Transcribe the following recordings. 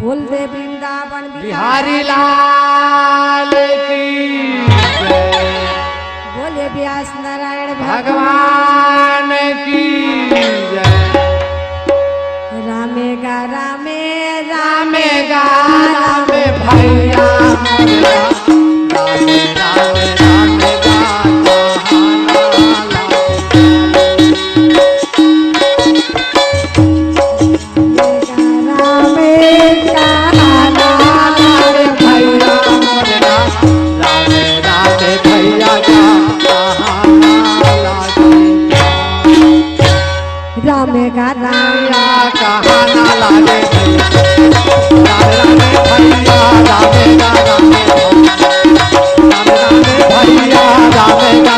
बोल दे वृंदावन बिहारी लाल की जय। बोले व्यास नारायण भगवान की जय। रामेगा रामे रामेगा रामे भैया रामे रामे रामेगा रामेगा राया कहाना लागे रामे भैया रामेगा रामे भैया रामेगा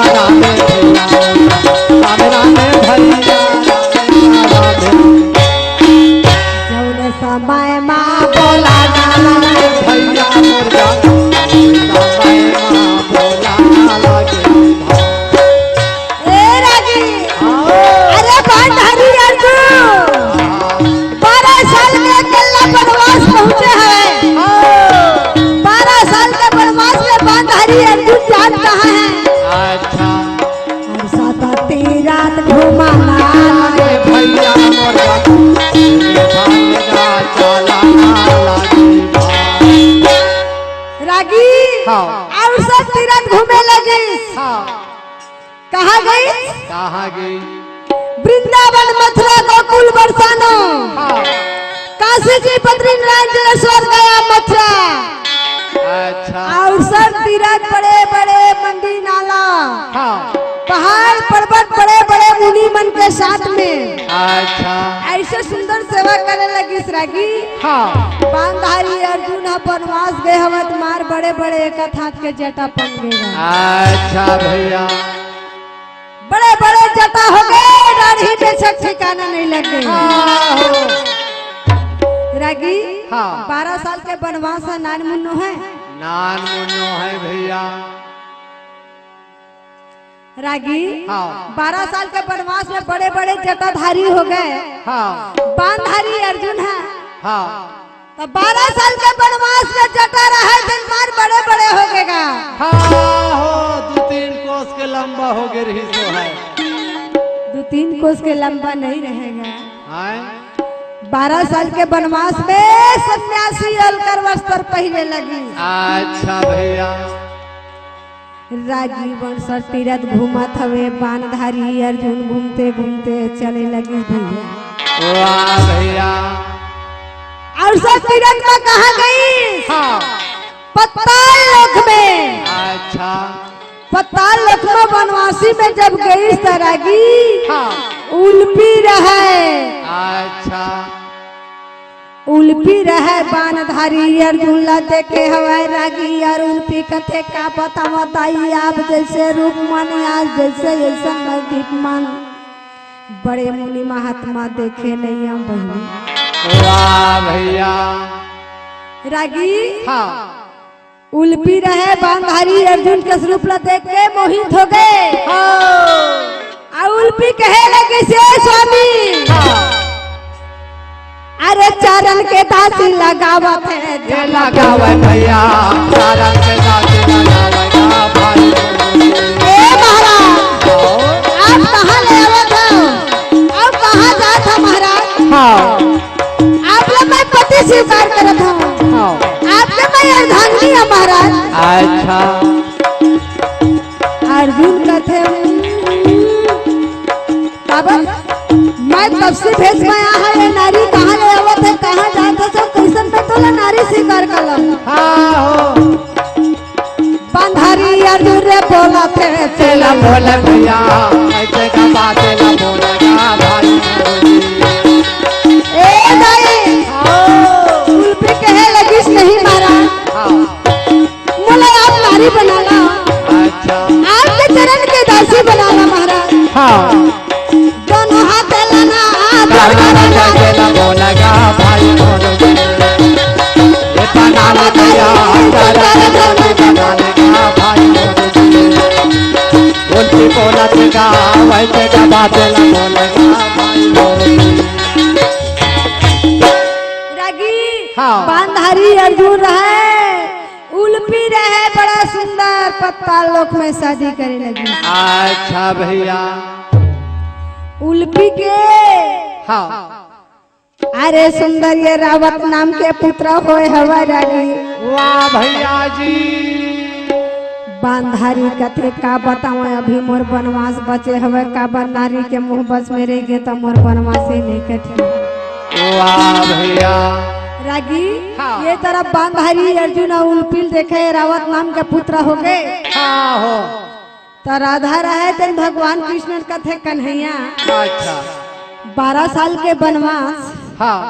रामे भैया जौन समय माँ बोला भैया मुर्गा समय माँ बोला लागे ए राजी अरे भंडारी अर्जुन 12 साल में अकेला वनवास पहुँचे हैं 12 साल के वनवास में भंडारी अर्जुन जान कहाँ है अच्छा और 7 रात घुमाना भैया मुर्गा भागेगा चला लागे रागी हाँ। और सब तीरथ घूमे लगी हाँ कहाँ गई कहाँ गई वृंदावन मथुरा गोकुल बरसाना हाँ काशी जी बद्रीनाथ जलेश्वर गया मथुरा अच्छा और सब तीरथ बड़े बड़े मंदिर नाला हाँ पहाड़ पर्वत बड़े बड़े मुनि मन के साथ में अच्छा ऐसे सुंदर सेवा करे लगी रागी हाँ बांधारी अर्जुन वनवास गए हवत मार बड़े बड़े एक हाथ के जटा पन गए अच्छा भैया बड़े बड़े जटा हो गए दाढ़ी पे छक ठिकाना नहीं लग गई रागी हाँ 12 साल के वनवास है नान मुन्नो है नान मुन्नो है भैया रागी हाँ 12 साल के वनवास में बड़े बड़े जटाधारी हो गए हाँ बांधारी अर्जुन है हाँ तो 12 साल के वनवास में जटा रहा दिन मार बड़े बड़े हो गएगा हाँ हो 2-3 कोस के लंबा हो गए रही सो है 2-3 कोस के लंबा नहीं रहेगा हैं 12 साल के वनवास में सन्यासी अलकर वस्त्र पहने लगी अच्छा भैया राजीवन सर तीरथ घूमत हवे बाणधारी अर्जुन घूमते घूमते चले लगी भैया वाह भैया और सब तीरथ में कहा गई हाँ पताल लोक में अच्छा पताल लोक में वनवासी में जब गई सरागी हाँ उल्पी रहे अच्छा उल्पी रहे बाणधारी अर्जुन ला देखे हवाई रागी और उल्पी कथे का पता बताई आप जैसे रूप मन आज जैसे ऐसा नजदीक मन बड़े मुनि महात्मा देखे नहीं हम बहनी वाह भैया रागी हाँ उल्पी रहे बांधारी अर्जुन के स्वरूप ला देख के मोहित हो गए और उल्पी कहे लगे से स्वामी अरे चरण के दासी लगावत है ये लगावे भैया चरण के दासी लगावेगा भाई ए महाराज आप कहाँ ले आवत हो और कहाँ जात हो महाराज हाँ आप लोग मैं पति स्वीकार करत हूँ हाँ आपके मैं अर्धांगिनी है महाराज अच्छा अर्जुन कहते बाबा मैं तब से भेज में आया है ये नारी कहाँ ले आवत है कहाँ जात है सब कैसन पे तोला नारी स्वीकार करलम हाँ हो बांधारी अर्जुन रे बोला थे चला बोले भैया ऐसे का बात ना बोलेगा भाई ए नहीं उल्पी कहे लगिस नहीं मारा हाँ बोले आप नारी बनाना अच्छा आपके चरण के दासी बनाना महाराज हाँ दोनों हाथ लाना आप चला बोलेगा भाई ये नाम भैया बोलेगा भाई बोलती बोलत का वैसे का बात ना बोलेगा भाई रागी हाँ बांधारी अर्जुन रहे, उल्पी रहे बड़ा सुंदर, पताल लोक में शादी करे लगी। अच्छा भैया। उल्पी के हाँ। अरे सुंदर ये रावत नाम के पुत्र होए हवा रागी। वाह भैया जी। बांधारी कथे का बताओ, अभी मोर बनवास बचे हवे, काबर नारी के मुंह बस में रह गए तो मोर बनवासी नहीं कटे। वाह भैया। रागी हाँ। ये तरफ बांधारी अर्जुन और उल्पिल देखे रावत नाम के पुत्र हो गए। हाँ हो। तो राधा रहे दिन भगवान कृष्ण कथे कन्हैया। अच्छा। 12 साल के बनवास। हाँ।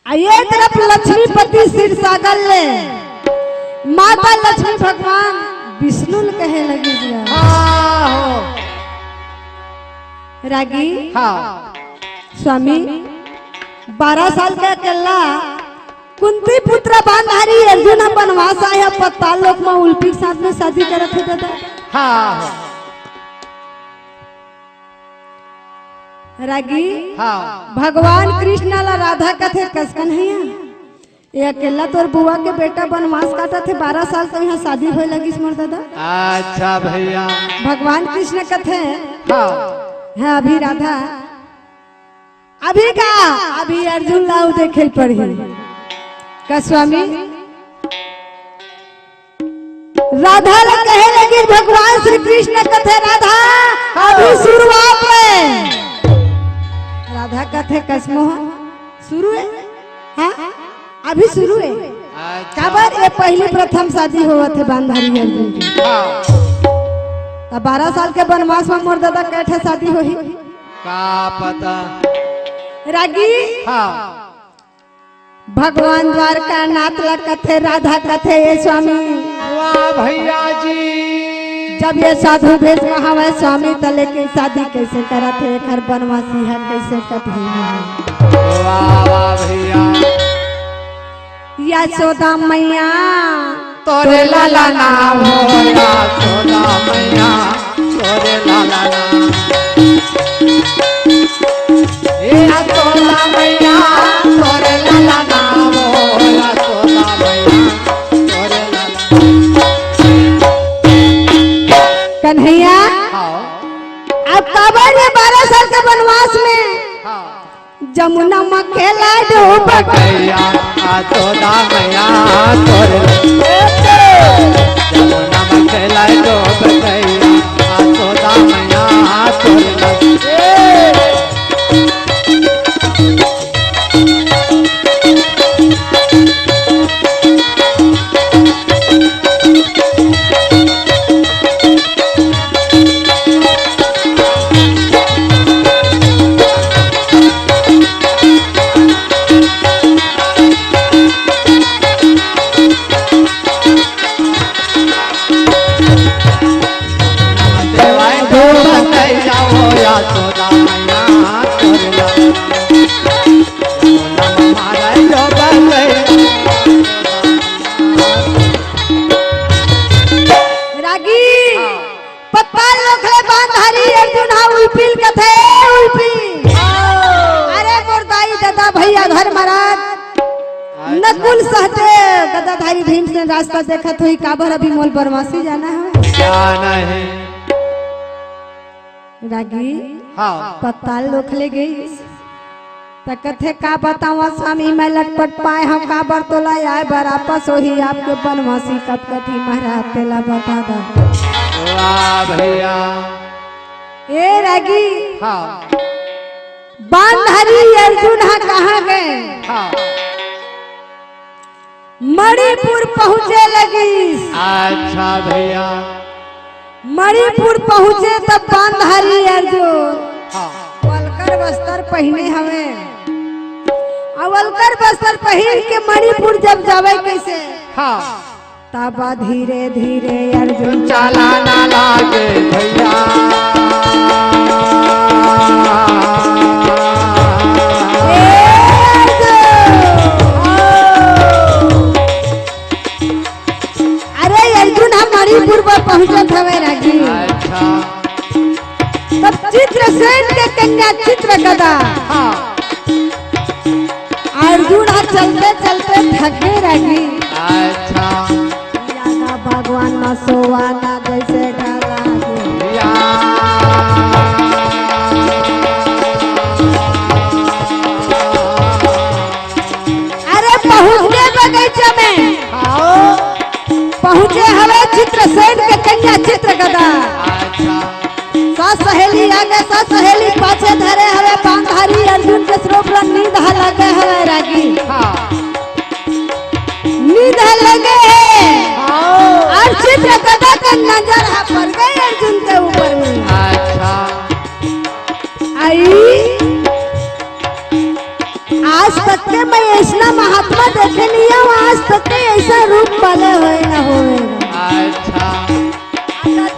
ये तरफ लक्ष्मीपति सिर सागर ले, माता लक्ष्मी भगवान विष्णु कहे लगी दिया। हाँ हो। रागी हाँ। स्वामी 12 साल का अकेला कुंती पुत्र बांधारी अर्जुन बनवास आया, पताल लोक में उल्पी के साथ में शादी करत थे दादा। हाँ। रागी हाँ। भगवान कृष्ण ला राधा कथे कस कन्हैया, ये अकेला तोर बुआ के बेटा बनवास काटा थे, 12 साल तो यहाँ शादी होए लगी मोर दादा। अच्छा भैया। भगवान कृष्ण कथे हाँ। है अभी राधा अभी का अभी अर्जुन लाऊ देखे पड़ी का स्वामी। राधा ला कहे लगी भगवान श्री कृष्ण कथे राधा अभी शुरुआत में। राधा कथे कसमो शुरू है, हाँ अभी शुरू है। अच्छा। काबर ये पहली प्रथम शादी हुआ थे बांधारी अर्जुन की। हाँ। तब 12 साल के बनवास में मोर दादा कैठे शादी हुई का पता। रागी हाँ। भगवान द्वारका नाथ ला कथे राधा कथे ये स्वामी। वाह भैया जी। जब ये साधु भेष में हवे स्वामी तले के शादी कैसे करत है, घर बनवासी है कैसे कथे। वाह वाह भैया। यशोदा मैया तोरे लाला नाम हो, यशोदा मैया तोरे लाला नाम। यशोदा मैया तोरे लाला नाम हो, यशोदा मैया तोरे लाला। कन्हैया हाँ। अब काबर ये 12 साल के बनवास में हाँ। जमुना में खेला डूब गैया यशोदा मैया तोरे। जमुना में खेला डूब गैया यशोदा मैया तोरे। नकुल सहदेव गदाधारी भीमसेन रास्ता देखत हुई काबर अभी मोल बनवासी जाना है। जाना है। रागी हाँ। पताल लोखले गई कथे का बतावा स्वामी मैं लटपट पाए हम काबर तोला आए बरापस वही आपके बनवासी कब कथी महाराज तेला बता दो। वाह भैया। ए रागी हाँ। बांधारी अर्जुन हा कहाँ गए? हाँ। मणिपुर पहुँचे लगी। अच्छा भैया। मणिपुर पहुँचे तब बांधारी अर्जुन हाँ। वलकर बस्तर पहने हवे वलकर बस्तर पहन के मणिपुर जब जावे कैसे हाँ। तब धीरे धीरे अर्जुन चला ना लागे भैया। अरे अर्जुन हम मणिपुर पर पहुंचत हवे रागी। अच्छा। तब चित्रसेन के कन्या चित्रगदा हाँ। अर्जुन चलते चलते थक गए रागी। अच्छा यादा भगवान न सोवाना जैसे गाला गे। या अरे पहुँच गए बगीचे में, आओ पहुँचे हवे चित्रसेन के कन्या चित्रगदा। अच्छा सा सहेली आगे सा सहेली पाछे धरे हवे बांधारी अर्जुन के स्वरूप नींद लगे हवे रागी। हाँ नींद लगे आओ और चित्रगदा का नजर पड़ गई अर्जुन के ऊपर में। अच्छा आई आज तक के मैं ऐसा महात्मा देखे नहीं हूँ, आज तक के ऐसा रूप वाले हुए न हुए। अच्छा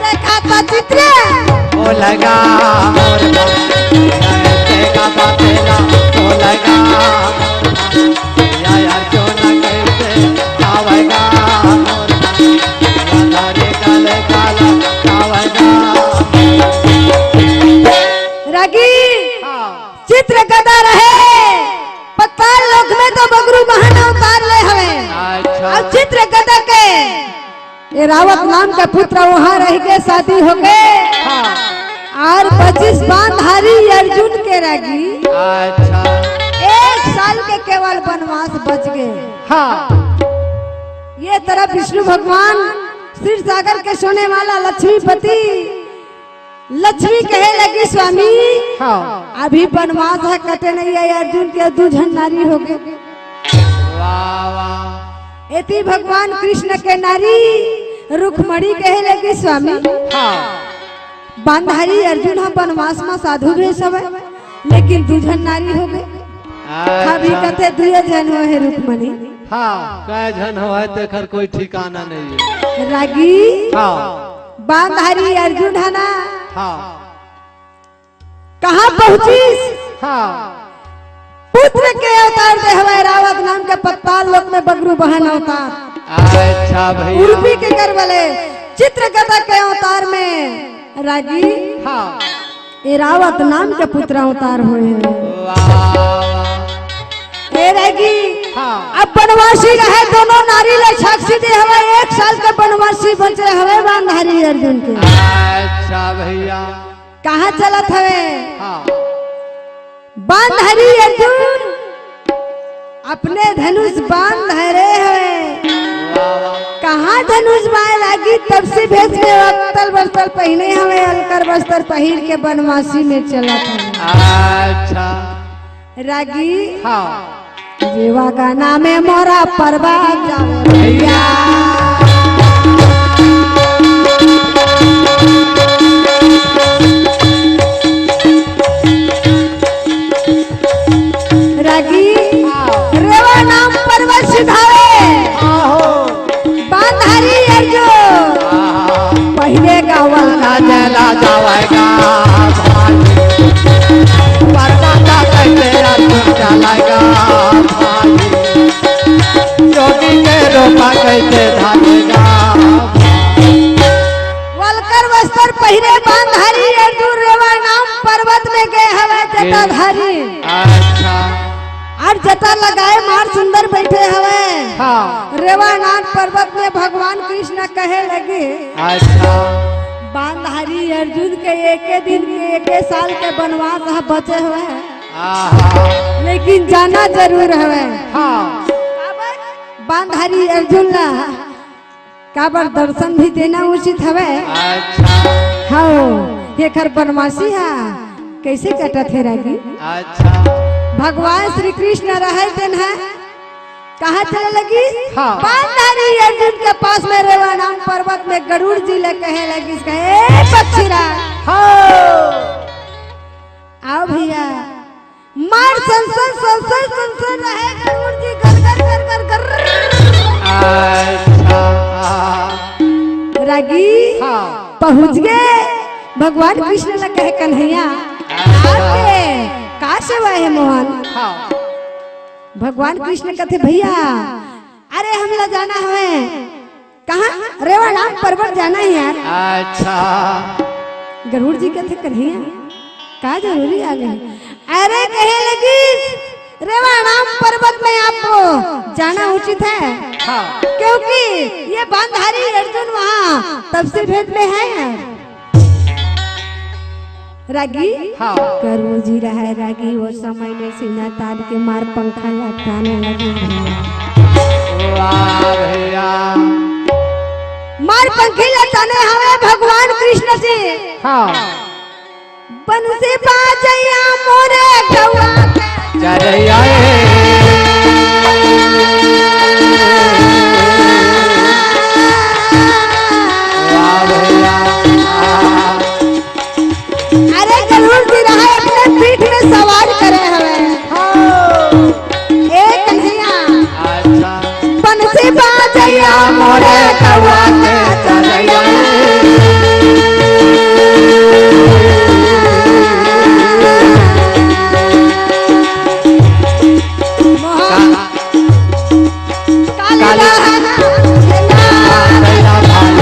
देखा था चित्र ओ लगा मोर नमस्ते का बातेला ओ लगा या यार क्यों ना कैसे आवेगा मोर यादारे काले काला आवेगा रागी हाँ चित्र गदा रहे पताल लोक में तो बगरू महान अवतार ले हवे। अच्छा अब चित्र गदा के ये रावत नाम का पुत्र वहाँ रह गए, शादी हो गए हाँ और 25 बांधारी अर्जुन के रागी अच्छा 1 साल के केवल वनवास बच गए। हाँ ये तरफ विष्णु भगवान क्षीर सागर के सोने वाला लक्ष्मीपति लक्ष्मी कहे लगी स्वामी हाँ अभी वनवास है कटे नहीं है, अर्जुन के 2 जन नारी हो गए। वाह वाह एती भगवान कृष्ण के नारी रुक्मणी कहे लगी स्वामी हाँ बांधारी अर्जुन हम वनवास में साधु भेष हवे लेकिन 2 जन नारी हो गए। अभी अच्छा कथे 2 जन हो है रुक्मणी। हाँ कै जन हो है तेखर कोई ठिकाना नहीं है। रागी हाँ बांधारी अर्जुन है ना हाँ कहाँ पहुंची हाँ पुत्र के अवतार दे हवाई रावत नाम के पत्ताल लोक में बगरू बहन अवतार अच्छा भैया उर्वी के घर वाले चित्रगदा के अवतार में रागी हाँ ये रावत नाम के पुत्र अवतार हुए वाह वाह ए रागी हाँ अब वनवासी रहे दोनों नारी ले साक्षी दे हवे 1 साल के वनवासी बचे हवे बांधारी अर्जुन के। अच्छा भैया कहाँ चलत हवे हाँ बांधारी अर्जुन अपने धनुष बांध धरे हवे। वाह वाह कहाँ धनुष बाए लागी तब से भेज में अक्तल बस्तर पहने हवे अलकर बस्तर पहिर के वनवासी में चलत हवे। अच्छा रागी हाँ जीवा गाना में मोरा परवा जावे भैया रागी रेवा नाम पर्वत सिधावे बांधारी अर्जुन पहले गावल ना चला जाएगा परवाना कैसे अर्जुन चलाएगा जोगी के रोपा कैसे धानेगा वलकर वस्त्र पहिरे बांधारी अर्जुन रेवा नाम पर्वत में गए हवे जटाधारी अच्छा और जटा लगाए मार सुंदर बैठे हवे। हाँ रेवानाथ पर्वत में भगवान कृष्ण कहे लगे अच्छा बांधारी अर्जुन के 1 दिन के 1 साल के वनवास बचे हुए हैं आहा लेकिन जाना जरूर हवे। हाँ बांधारी अर्जुन ला काबर दर्शन भी देना उचित हवे। अच्छा हाँ ये खर वनवासी है कैसे कटत है रागी। अच्छा भगवान श्री कृष्ण रहे दिन है कहाँ चले लगी हाँ। बांधारी अर्जुन के पास में रेवा नाम पर्वत में गरुड़ जी ले कहे लगी पक्षीरा आओ भैया मार संसन संसन संसन रहे गरुड़ जी गर गर गर गर गर। अच्छा रागी हाँ पहुंच गए भगवान कृष्ण ने कहे कन्हैया आके का सेवा है मोहन। हाँ भगवान कृष्ण कहते भैया अरे हम लोग जाना है कहाँ रेवा नाम पर्वत जाना है यार। अच्छा गरुड़ जी कहते कन्हैया का जरूरी आ गए। अरे कहे लगी रेवा नाम पर्वत में आपको जाना उचित है, हाँ क्योंकि ये बांधारी अर्जुन वहाँ तब से भेद में है। रागी हाँ करू जी रहा है रागी, वो समय में सीना तान के मार पंखा लटकाने लगी। वाह भैया मार पंखी लटाने हमें भगवान कृष्ण जी हाँ बंसी बाजैया मोरे गौआ चले आए वाह भैया अरे गरुड़ जी रहा है अपने पीठ में सवार करे हमें। एक कन्हैया अच्छा बंसी बाजैया मोरे कौआ के चले आए मोहन काली काली बहाना भैया भाई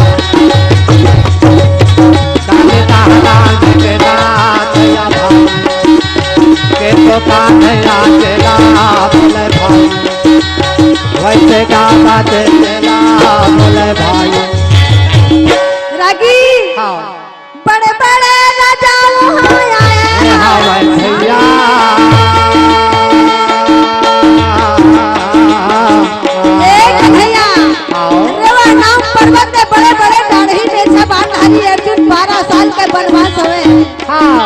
काले दाहना के नाथ भैया भाई के तो कान्हैया चला बोले भाई वैसे गाना चला बोले भाई रागी हाँ बड़े बड़े राजा वहाँ आए हाँ भैया एक भैया आओ रेवा नाम पर्वत में बड़े बड़े दाढ़ी में बांधारी अर्जुन 12 साल के वनवास हुए। हाँ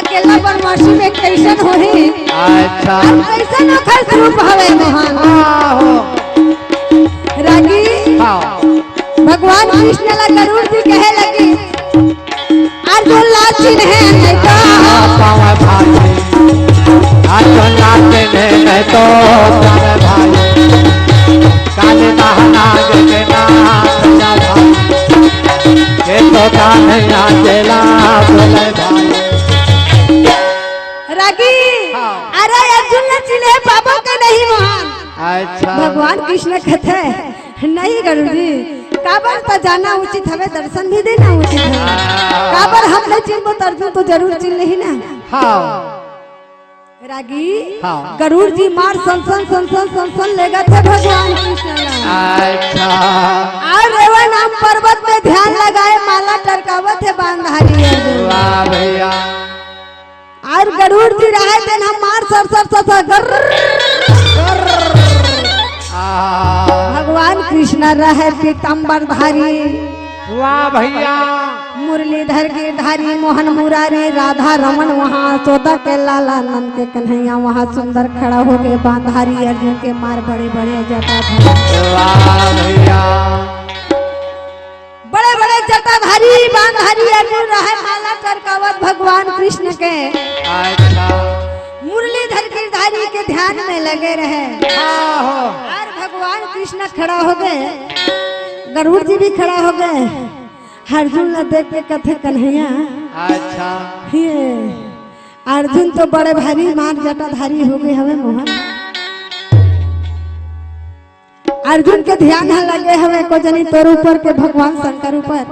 अकेला वनवासी में कैसन होही अच्छा और कैसन ओखर स्वरूप हवे मोहन। हाँ हो रागी हाँ भगवान कृष्ण ला गरुड़ जी कहे लगी अर्जुन लाचिन है नहीं तो पावे भाई अर्जुन नाचे नहीं तो पावे भाई काले दहना के नाथ भैया भाई के तो कान्हैया चला बोले भाई रागी हाँ। अरे अर्जुन लाचिन है बाबा के नहीं मोहन। अच्छा भगवान कृष्ण कहते नहीं गरुड़ जी काबर तो जाना उचित हमें दर्शन भी देना उचित है। काबर हम नहीं चिन्ह तो अर्जुन तो जरूर चिन्ह ही ना। हाँ रागी हाँ। गरुड़ जी मार संसन संसन संसन ले गए थे भगवान कृष्ण ला। अच्छा और रेवा नाम पर्वत में ध्यान लगाए माला टरकावत है बांधारी अर्जुन। वाह भैया और गरुड़ जी रहे थे हम मार सर सर सर सर भगवान कृष्ण रहे पीताम्बर धारी वाह भैया मुरलीधर गिरधारी मोहन मुरारी राधा रमन वहाँ 14 के लाला नंद के कन्हैया वहाँ सुंदर खड़ा हो गए बांधारी अर्जुन के मार बड़े बड़े जटाधारी वाह भैया बड़े बड़े जटाधारी बांधारी अर्जुन रहे माला टरकावत भगवान कृष्ण के अच्छा मुरलीधर गिरधारी के ध्यान में लगे रहे। हाँ हो और भगवान कृष्ण खड़ा हो गए गरुड़ जी भी खड़ा हो गए। अर्जुन ला देख के कथे कन्हैया अच्छा ये अर्जुन तो बड़े भारी मार जटाधारी हो गए हमें मोहन। अर्जुन के ध्यान लगे हमें को जनी तोर ऊपर के भगवान शंकर ऊपर।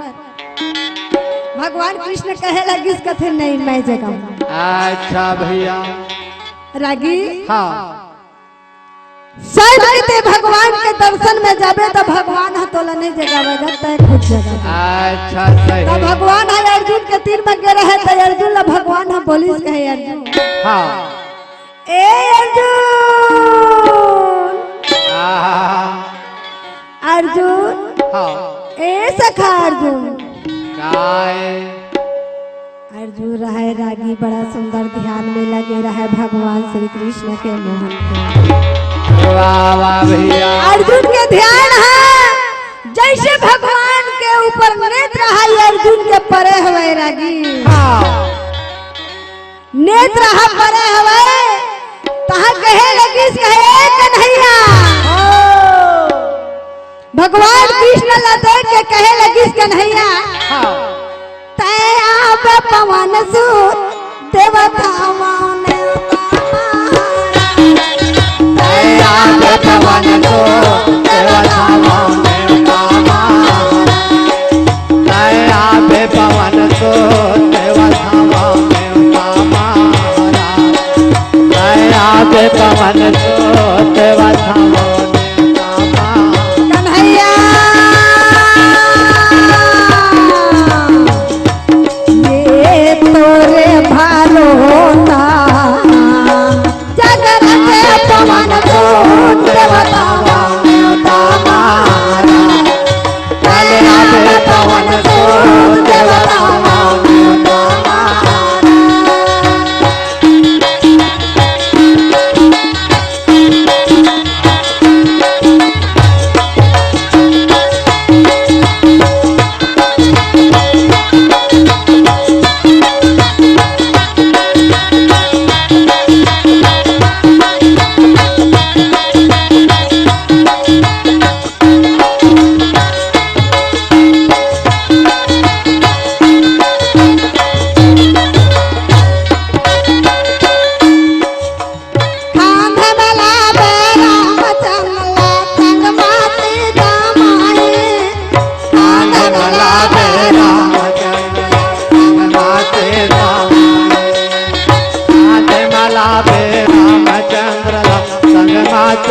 भगवान कृष्ण कहे लगी इस कथे नहीं मैं जगाऊं। अच्छा भैया रागी हाँ शायद कहते भगवान के दर्शन में जाबे तो भगवान हतोला नहीं जगावेगा तय खुद जगावेगा। अच्छा तो सही भगवान है अर्जुन के तीर में गिरा है तो अर्जुन ला भगवान है बोलिस कहे अर्जुन हाँ ए अर्जुन अर्जुन हाँ ए सखा अर्जुन काय अर्जुन रहे रागी बड़ा सुंदर ध्यान में लगे रहे भगवान श्री कृष्ण के मोहन के। वाह वाह भैया अर्जुन के ध्यान है जैसे भगवान के ऊपर नेत्र है अर्जुन के परे हुए रागी हाँ नेत्र है परे हुए तहा कहे लगी कहे कन्हैया भगवान कृष्ण ला देख के कहे लगी कन्हैया हाँ तया पवन सुत देवता माने दया के पवन को देवताओं ने पामा दया के पवन को देवताओं ने पामा दया के पवन पवन सोत वथावो दामा कन्हैया ये तोरे भारोता जगत के पवन सोत वथावो दामा चले आवे पवन सोत वथावो दामा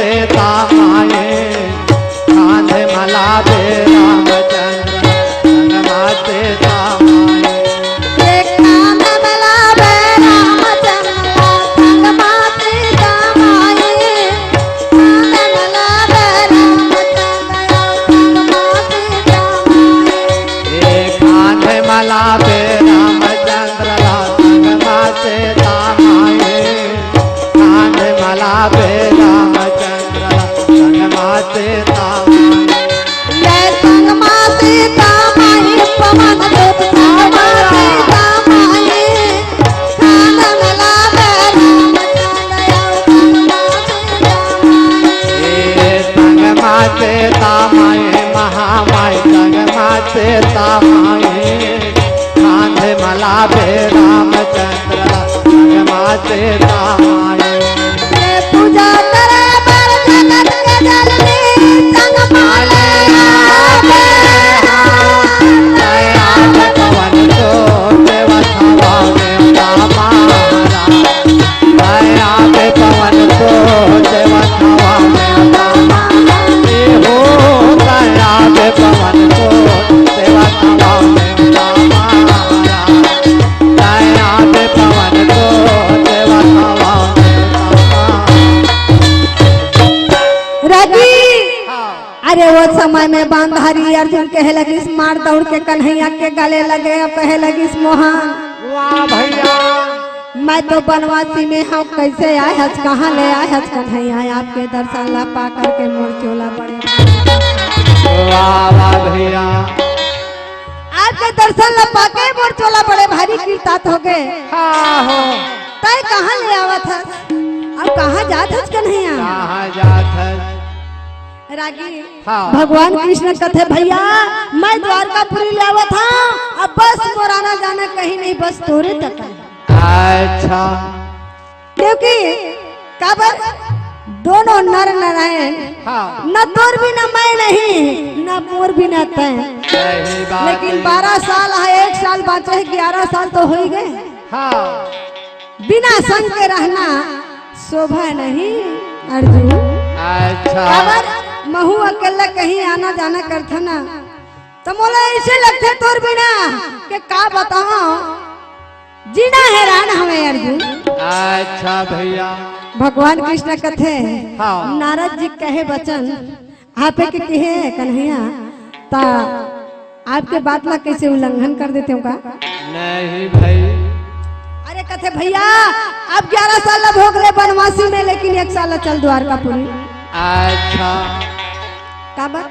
सीता माए कांधे मला बे रामचंद्र संग माते तामाए एक कांध मला बे रामचंद्र संग माते तामाए कांध मला बे रामचंद्र संग माते तामाए कांधे मला बे रामचंद्र संग माते तामाए कांधे मला बे माते तामाए जय संग माते तामाए पवन देव माते तामाए कांध मला बे रामचंद्र संग माते तामाए संग माते तामाए महामाई संग माते तामाए कांधे मला बे रामचंद्र संग माते तामाए पूजा करे बर जगत के जननी संग माले आवे आवे पवन सोत वथावे तामारा आवे पवन सोत वथावे तामारा हो आवे पवन सोत वथावे तामारा आवे पवन सोत वथावे रवि अरे वो समय में बांधारी अर्जुन कहे लगी मार दौड़ के कन्हैया के गले लगे और कहे लगी मोहन वाह भैया मैं तो बनवासी में हूँ कैसे आए हज कहाँ ले आए हज कन्हैया आपके दर्शन ला पा करके मोर चोला पड़े वाह वाह भैया आपके दर्शन ला पा के मोर चोला बड़े भारी कीर्तात हो गए हाँ हो तय कहाँ ले आवा था अब कहाँ जात हज कन्हैया कहाँ जात है रागी हाँ। भगवान कृष्ण कहते भैया मैं द्वारकापुरी ले आवा था अब बस मोराना जाना कहीं नहीं बस तोरे तक है। अच्छा क्योंकि काबर दोनों नर नारायण हाँ न तोर भी न मैं नहीं न मोर भी न तय सही बात लेकिन है। 12 साल है 1 साल बाचे 11 साल तो हो ही गए हाँ बिना संग के रहना शोभा नहीं अर्जुन अच्छा काबर महू अकेला कहीं आना जाना करता ना तो मोला ऐसे लगते तोर बिना के का बताओ जीना हैरान हमें अर्जुन अच्छा भैया भगवान कृष्ण कथे हाँ। नारद जी कहे वचन आपे के कहे कन्हैया ता आपके बात ला कैसे उल्लंघन कर देते हो का नहीं भाई अरे कथे भैया अब 11 साल अब हो गए बनवासी में लेकिन 1 साल चल द्वारकापुरी अच्छा काबर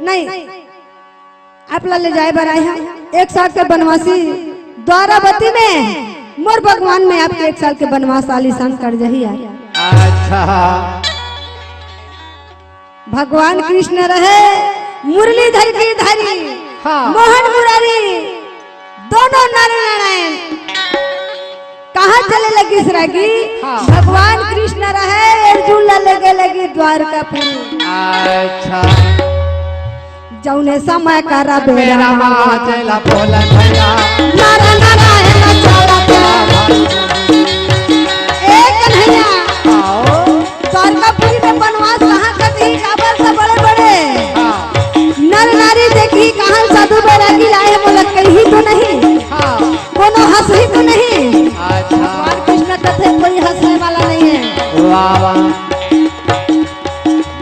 नहीं आप ला ले जाए बराए हैं 1 साल के बनवासी द्वारावती में मोर भगवान में आपके 1 साल के बनवास आलीशान कर जही है अच्छा भगवान कृष्ण रहे मुरलीधर की धारी हाँ। मोहन मुरारी दोनों नारायण कहाँ चले लगी सरागी हाँ। भगवान कृष्ण रहे अर्जुन लगे लगी द्वारकापुरी अच्छा जौने समय करा मेरा माँ चला बोला भैया नारा नारायण चला एक कन्हैया आओ वाह वाह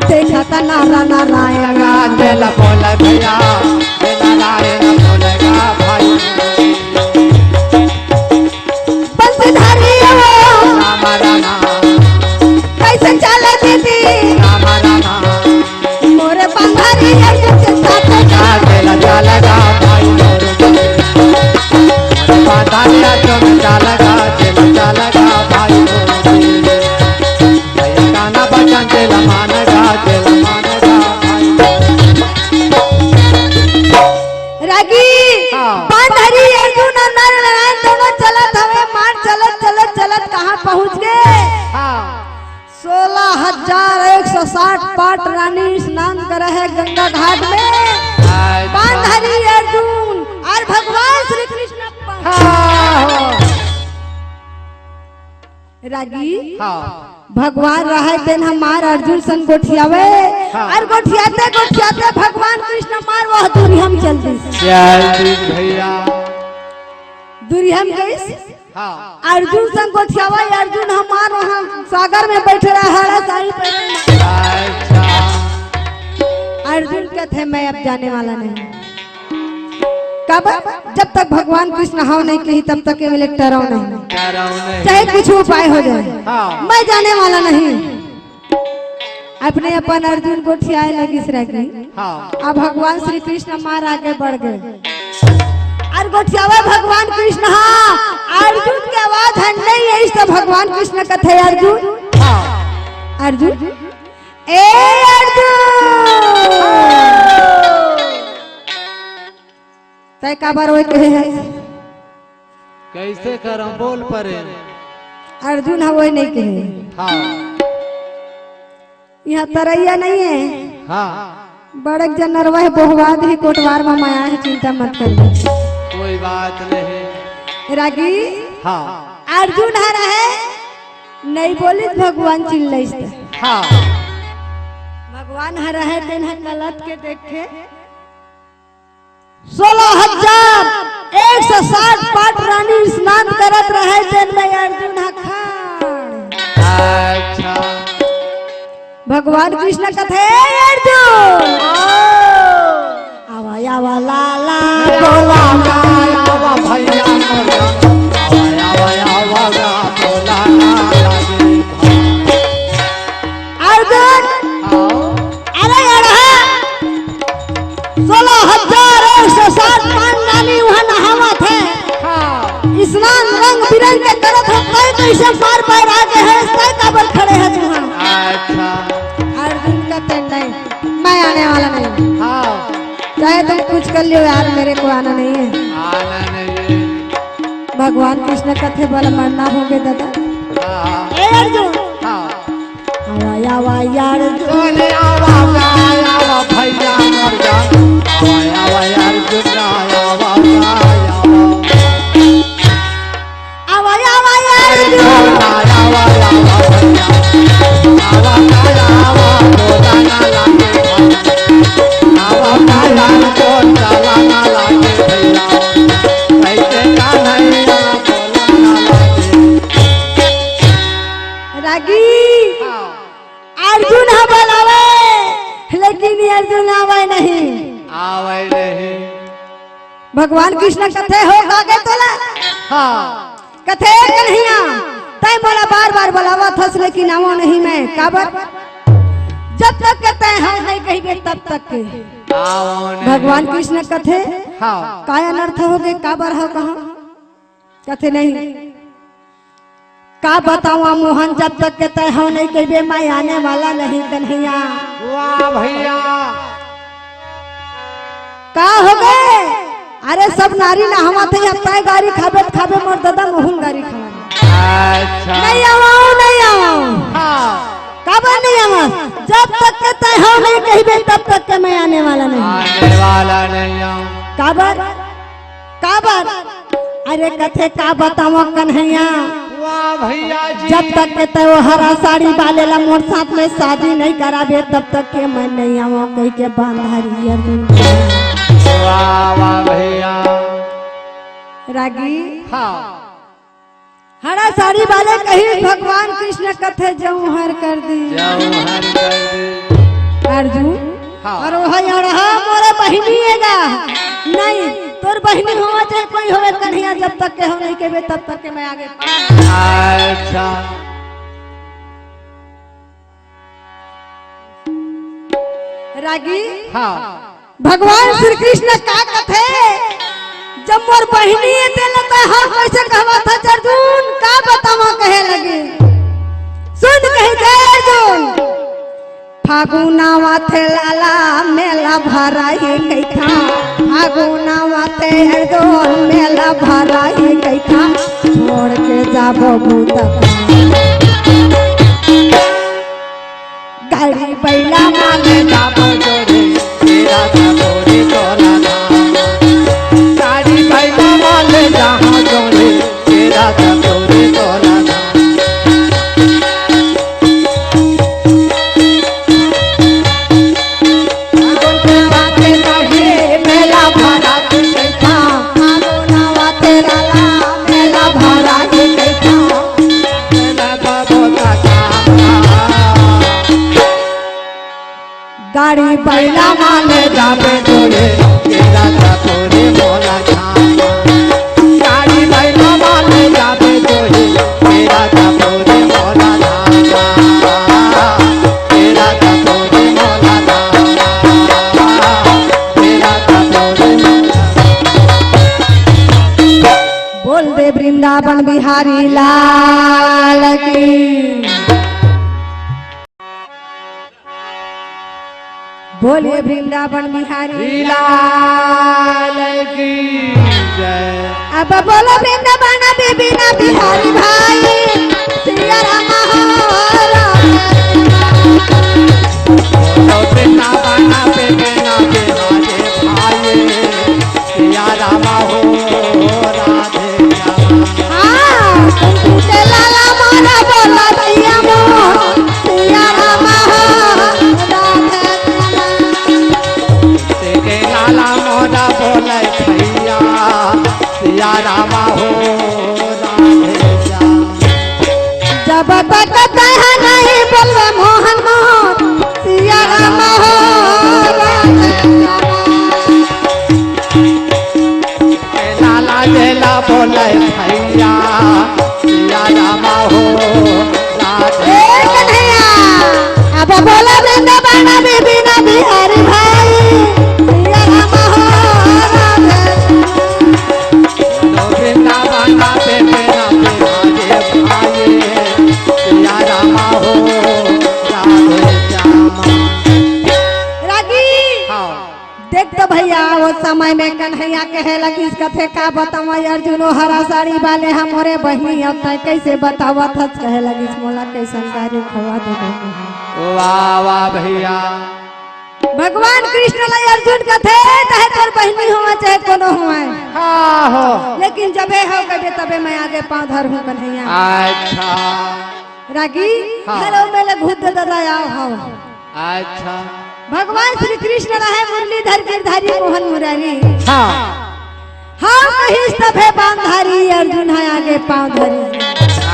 देखा था नारा नारायण दिल बोल भैया दिल नारायण बोलेगा भाई बंसधारी राम रामा कैसे चले दीदी राम रामा मोरे बंधारी के साथ दिल चलेगा भाई बाधारिया तुम चलेगा दिल चलेगा भाई भैया गाना बचन दिल मानेगा भाई रागी हाँ। बंधारी अर्जुन और नारायण दोनों चलत हवे मार चलत चलत चलत कहाँ पहुँच गए हाँ 16,160 पाट रानी स्नान करे है गंगा घाट में बंधारी अर्जुन और भगवान श्री कृष्ण रागी हाँ भगवान रहे दिन हमार अर्जुन सन गोठियावे हाँ। और गोठियाते गोठियाते भगवान कृष्ण मार वह दूरी हम चलती भैया दूरी हम गई हाँ अर्जुन सन गोठियावे अर्जुन हमार वहाँ सागर में बैठे रहा हरा साड़ी पहने अच्छा अर्जुन कहते मैं अब जाने वाला नहीं कब जब तक भगवान कृष्ण हाव नहीं कही तब तक केवल एक टराव नहीं चाहे कुछ उपाय हो जाए हाँ। मैं जाने वाला नहीं अपने अपन अर्जुन को ठियाए लगी सरागी हाँ अब भगवान श्री कृष्ण मार आगे बढ़ गए और गोठियावे भगवान कृष्ण हाँ अर्जुन की आवाज हट नहीं है इस तो भगवान कृष्ण कथे अर्जुन हाँ अर्जुन ए अर्जुन तय का बार वो कहे है कैसे करूं बोल परे अर्जुन हाँ वो नहीं कहे हाँ यहाँ तरैया नहीं है हाँ बड़क जनरवा है बहुवाद ही कोटवार में माया है चिंता मत कर कोई बात नहीं रागी हाँ अर्जुन हर है नहीं बोली भगवान चिल्लाई हाँ भगवान हर है दिन गलत के देखे 16,160 पाट रानी स्नान करत रहे दिन में अर्जुन अखाड़ अच्छा भगवान कृष्ण कथे अर्जुन आवा आवा लाला बोला आवा भैया आवा बोला अर्जुन अरे अरे 16,160 पाट रानी वहाँ नहावत है स्नान रंग बिरंग के करत हो कई कैसे पार पार आगे है कई काबर खड़े हैं वहाँ अच्छा अर्जुन कहते नहीं मैं आने वाला नहीं हाँ चाहे तुम कुछ कर लियो यार मेरे को आना नहीं है आना नहीं भगवान कृष्ण कथे बल मरना होगे दादा हाँ ए अर्जुन हाँ आवा आवा यार बोले आवा भैया मर जा आवा यार दुर्गा आवा आवा आवा यार रागी अर्जुन हाँ बोलावे लेकिन अर्जुन आवे नहीं भगवान कृष्ण कथे हो आगे तोला कथे कन्हैया तय बोला बार बार बोलावा थस लेकिन आवो नहीं मैं काबर जब तक कहते हैं हम नहीं कहेंगे तब तक के भगवान कृष्ण कथे काय अनर्थ हो गए काबर हो कहा कथे नहीं का बताऊं मोहन जब तक कहते हैं नहीं कहे मैं आने वाला नहीं कन्हैया वाह भैया का हो गए अरे सब नारी ना हम थे तय गाड़ी खाबे खाबे मोर दादा मोहन गाड़ी खावा अच्छा नहीं आवाओ हाँ काबर नहीं आवा जब तक के तय हो नहीं कहिबे तब तक के मैं आने वाला नहीं आने वाला नहीं हूँ काबर काबर अरे कथे का बताओ कन्हैया वाह भैया जी जब तक के तय वो हरा साड़ी वाले ला मोर साथ में शादी नहीं कराबे तब तक के मैं नहीं आवा कह के बांधारी अर्जुन वाह वाह भैया रागी हाँ हरा साड़ी वाले कही भगवान कृष्ण कथे जऊ हर कर दी जाऊं हर कर दे। अर्जुन हाँ। और मोरे बहिनी हैगा नहीं तोर बहिनी होवा चाहे कोई होवे कन्हैया जब तक के हो नहीं के बे तब तक के मैं आगे अच्छा रागी हाँ भगवान श्री कृष्ण का कथे जब मोर बहिनी देलता हम कैसे कहवा था अर्जुन का बतावा कहे लगे सुन कहे जय अर्जुन फागुना माथे लाला मेला भराई कैठा फागुना माथे अर्जुन मेला भराई कैठा छोड़ के जाबो भूत गाड़ी बैला मांगे जाबो जोड़े तेरा जाबोरे तोरा नाम साड़ी बैला माले जहाँ जोड़े तेरा जाबोरे तोरा नाम मेला भरा कैठा फागुना माथे लाला मेला भराई कैठा मेला बाबो का काम गाड़ी बैला माले जाबे जोड़े तेरा जाबोरे मोला छामा गाड़ी बैला माले जाबे जोड़े तेरा जाबोरे मोला छामा तेरा जाबोरे मोला छामा तेरा जाबोरे बोल दे वृंदावन बिहारी लाल की बोले वृंदावन बिहारी लाल की जय अब बोलो वृंदावन बिना बिहारी भाई सिया राम हो राम। बोलो वृंदावन पे बिना बिहारे भाई सिया रामा हो राधे रामा हाँ तुम के लाला मोरा बोला दैया मोर सिया राम हो राधे तेरे लाला मोरा बोले भैया सिया रामा हो राधे श्याम जब तक कह नहीं बोलवे मोहन मोहन सिया राम हो राधे तेरे लाला जेला बोले भैया सिया रामा हो राधे ए कन्हैया अब बोला वृंदावन बिना बिहारी भाई सिया राम हो राधे बोलो वृंदावन पे बिना बिहारे भाई सिया रामा हो राधे श्यामा रागी हाँ देख तो भैया वो समय में कन्हैया कहे लगी इस कथे का बतावा अर्जुनो हरा साड़ी वाले हमारे बहनी अब तक कैसे बतावा था कहे लगी मोला कैसन कार्य खवा दे वाह वाह भैया भगवान कृष्ण लाई अर्जुन कथे चाहे तोर बहनी हुआ चाहे कोनो हुआ हाँ हो लेकिन जबे हो कबे तबे मैं आगे पांव धर हूँ कन्हैया अच्छा रागी हाँ। हेलो मेले भूत दादा आओ हो अच्छा भगवान श्री कृष्ण रहे मुरलीधर गिरधारी मोहन मुरारी हाँ हाँ कहीं सभे बांधारी अर्जुन है आगे पांव धरी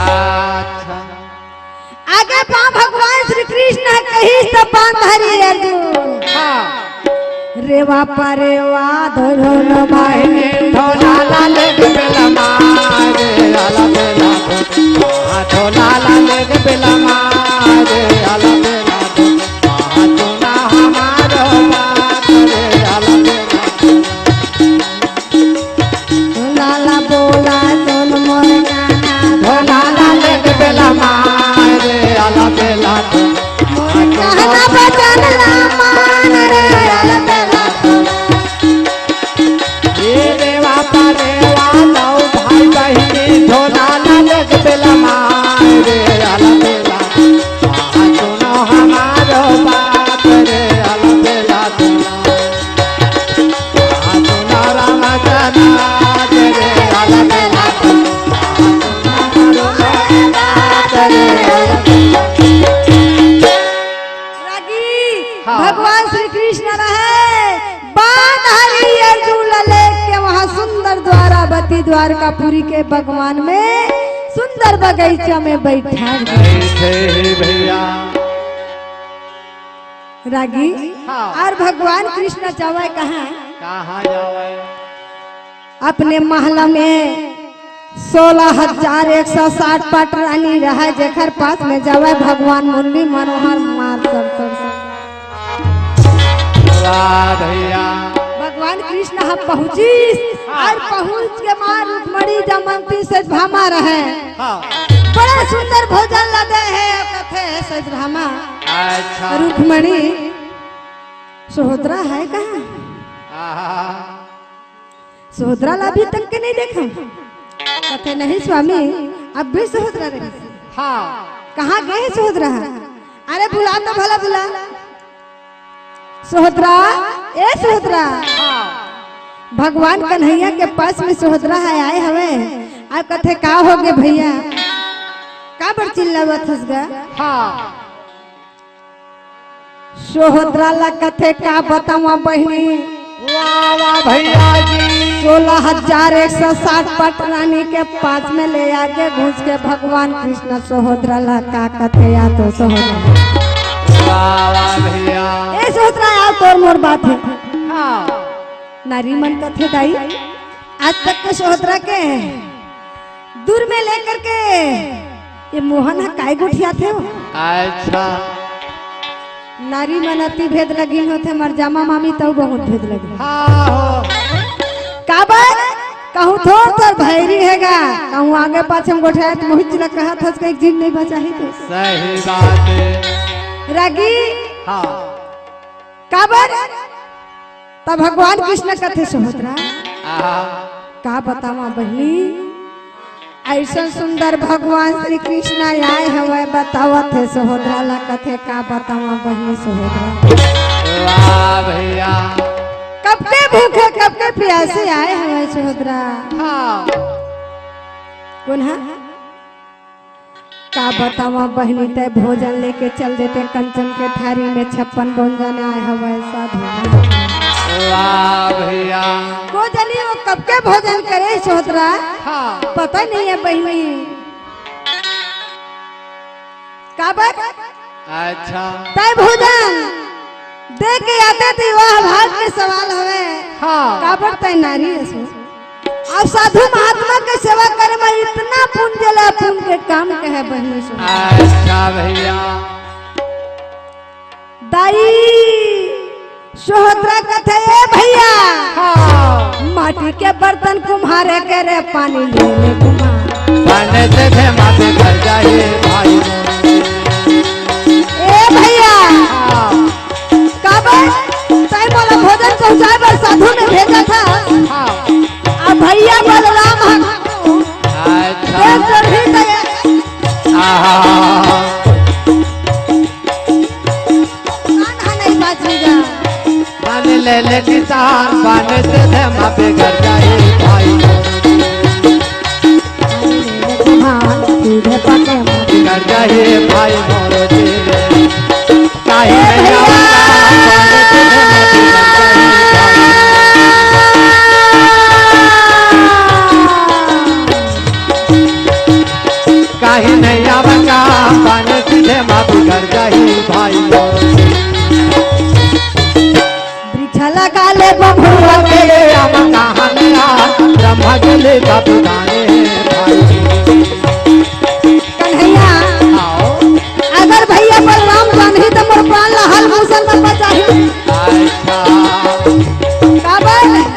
अच्छा आगे पांव भगवान श्री कृष्ण है कहीं सब बांधारी अर्जुन हाँ रेवा परेवा धोन बाहे थोड़ा लाल बेला मारे आला बेला हाँ थोड़ा लाल बेला मारे आला बेला हाँ थोड़ा हमारो बात रे आला बेला लाला बोला दोन मोर गाना थोड़ा लाल बेला मारे आला बेला कहना बचन रामान रे अल बेला ये देवा परेवा नौ भाई बहिनी थोड़ा लाल बेला मारे आला बेला हाँ सुनो हमारो बात रे आला बेला हाँ सुनो राम जना रे आला बेला भगवान श्री कृष्ण रहे बांधारी अर्जुन ले के वहाँ सुंदर द्वारावती द्वारकापुरी के भगवान में सुंदर बगीचा में बैठा बैठे ही भैया रागी। हाँ। और भगवान कृष्ण जावे कहाँ जावे अपने महल में 16,160 पट रानी रहा जेकर पास में जावे भगवान मुरली मनोहर मार कर वाह भैया भगवान कृष्ण हम पहुंची और पहुंच के मार रुक्मणी जमंती से भामा रहे हाँ। बड़ा सुंदर भोजन लगे है कथे से भामा अच्छा रुक्मणी सोहदरा है कहाँ आहा। सोहदरा ला अभी तक के नहीं देखा कथे नहीं स्वामी अब भी सोहदरा रही हाँ। कहाँ गए सोहदरा अरे बुला तो भला बुला सोहदरा ए सोहदरा हाँ। भगवान कन्हैया के पास में सोहदरा है आए हवे आ कथे का हो गए भैया का बड़ चिल्लावत हसगा हाँ। सोहदरा ला कथे का बतावा बहिनी वाह वाह भैया जी 16,160 पट रानी के पास में ले आके घुस के भगवान कृष्ण सोहदरा ला का कथे या तो सोहदरा वाह वाह भैया ए सोहदरा यार तोर मोर बात है हाँ। नारी मन कथे दाई आज तक के सोहदरा के दूर में लेकर के ये मोहन है काय गुठिया थे हो अच्छा नारी मन अति भेद लगी होते मर जामा मामी तो बहुत भेद लगी हाँ हो का बात कहूँ तो भैरी हैगा कहूँ आगे पाछे हम गोठाया तो मोहित जी कहा था उसका एक जीव नहीं बचा ही तो सही बात है रागी हाँ। का बात तब भगवान कृष्ण कथे सोहदरा आहा। का बतावा बही ऐसा सुंदर भगवान श्री कृष्ण आए हवे बतावत है सोहदरा ला कथे का बतावा बही सोहदरा वाह भैया कब के भूखे कब के प्यासे आए हवे सोहदरा हाँ। कौन है का बतावा बहनी ते भोजन लेके चल देते कंचन के थारी में 56 व्यंजन आए हवे साधु वाह भैया को जनी वो कब के भोजन करे सोहदरा हाँ। पता नहीं है बहनी का बात अच्छा तय भोजन दे के आते थे वह भाग के सवाल हवे हाँ। का बढ़ता नारी है सो अब साधु महात्मा के सेवा करे में इतना पुण्य जला पुण्य के काम कहे बहनी सो अच्छा भैया दाई सोहदरा कथे ए भैया हाँ। माटी के बर्तन कुम्हारे के रे पानी ले कुम्हार पाने से थे माथे कर जाइए भाई ए भैया हाँ। का बात तय बोला भोजन पहुंचाए पर साधु ने भेजा था हाँ। अब भैया बलराम अच्छा आहा। नहीं बाचेगा पानी ले किसान पाने से थे माथे कर जाइए भाई सीधे पके कर जाइए भाई मोरो जी काहे नहीं आवता पाने से थे माथे कर जाइए भाई काहे नहीं आवता पाने से थे माथे कर जाइए भाई वृक्ष लगा ले बबुआ के राम कहाँ गया ब्रह्मा जी ले गाने भाई कन्हैया आओ अगर भैया बलराम जानही तो मोर प्राण लहल भूषण में बचाही अच्छा का बात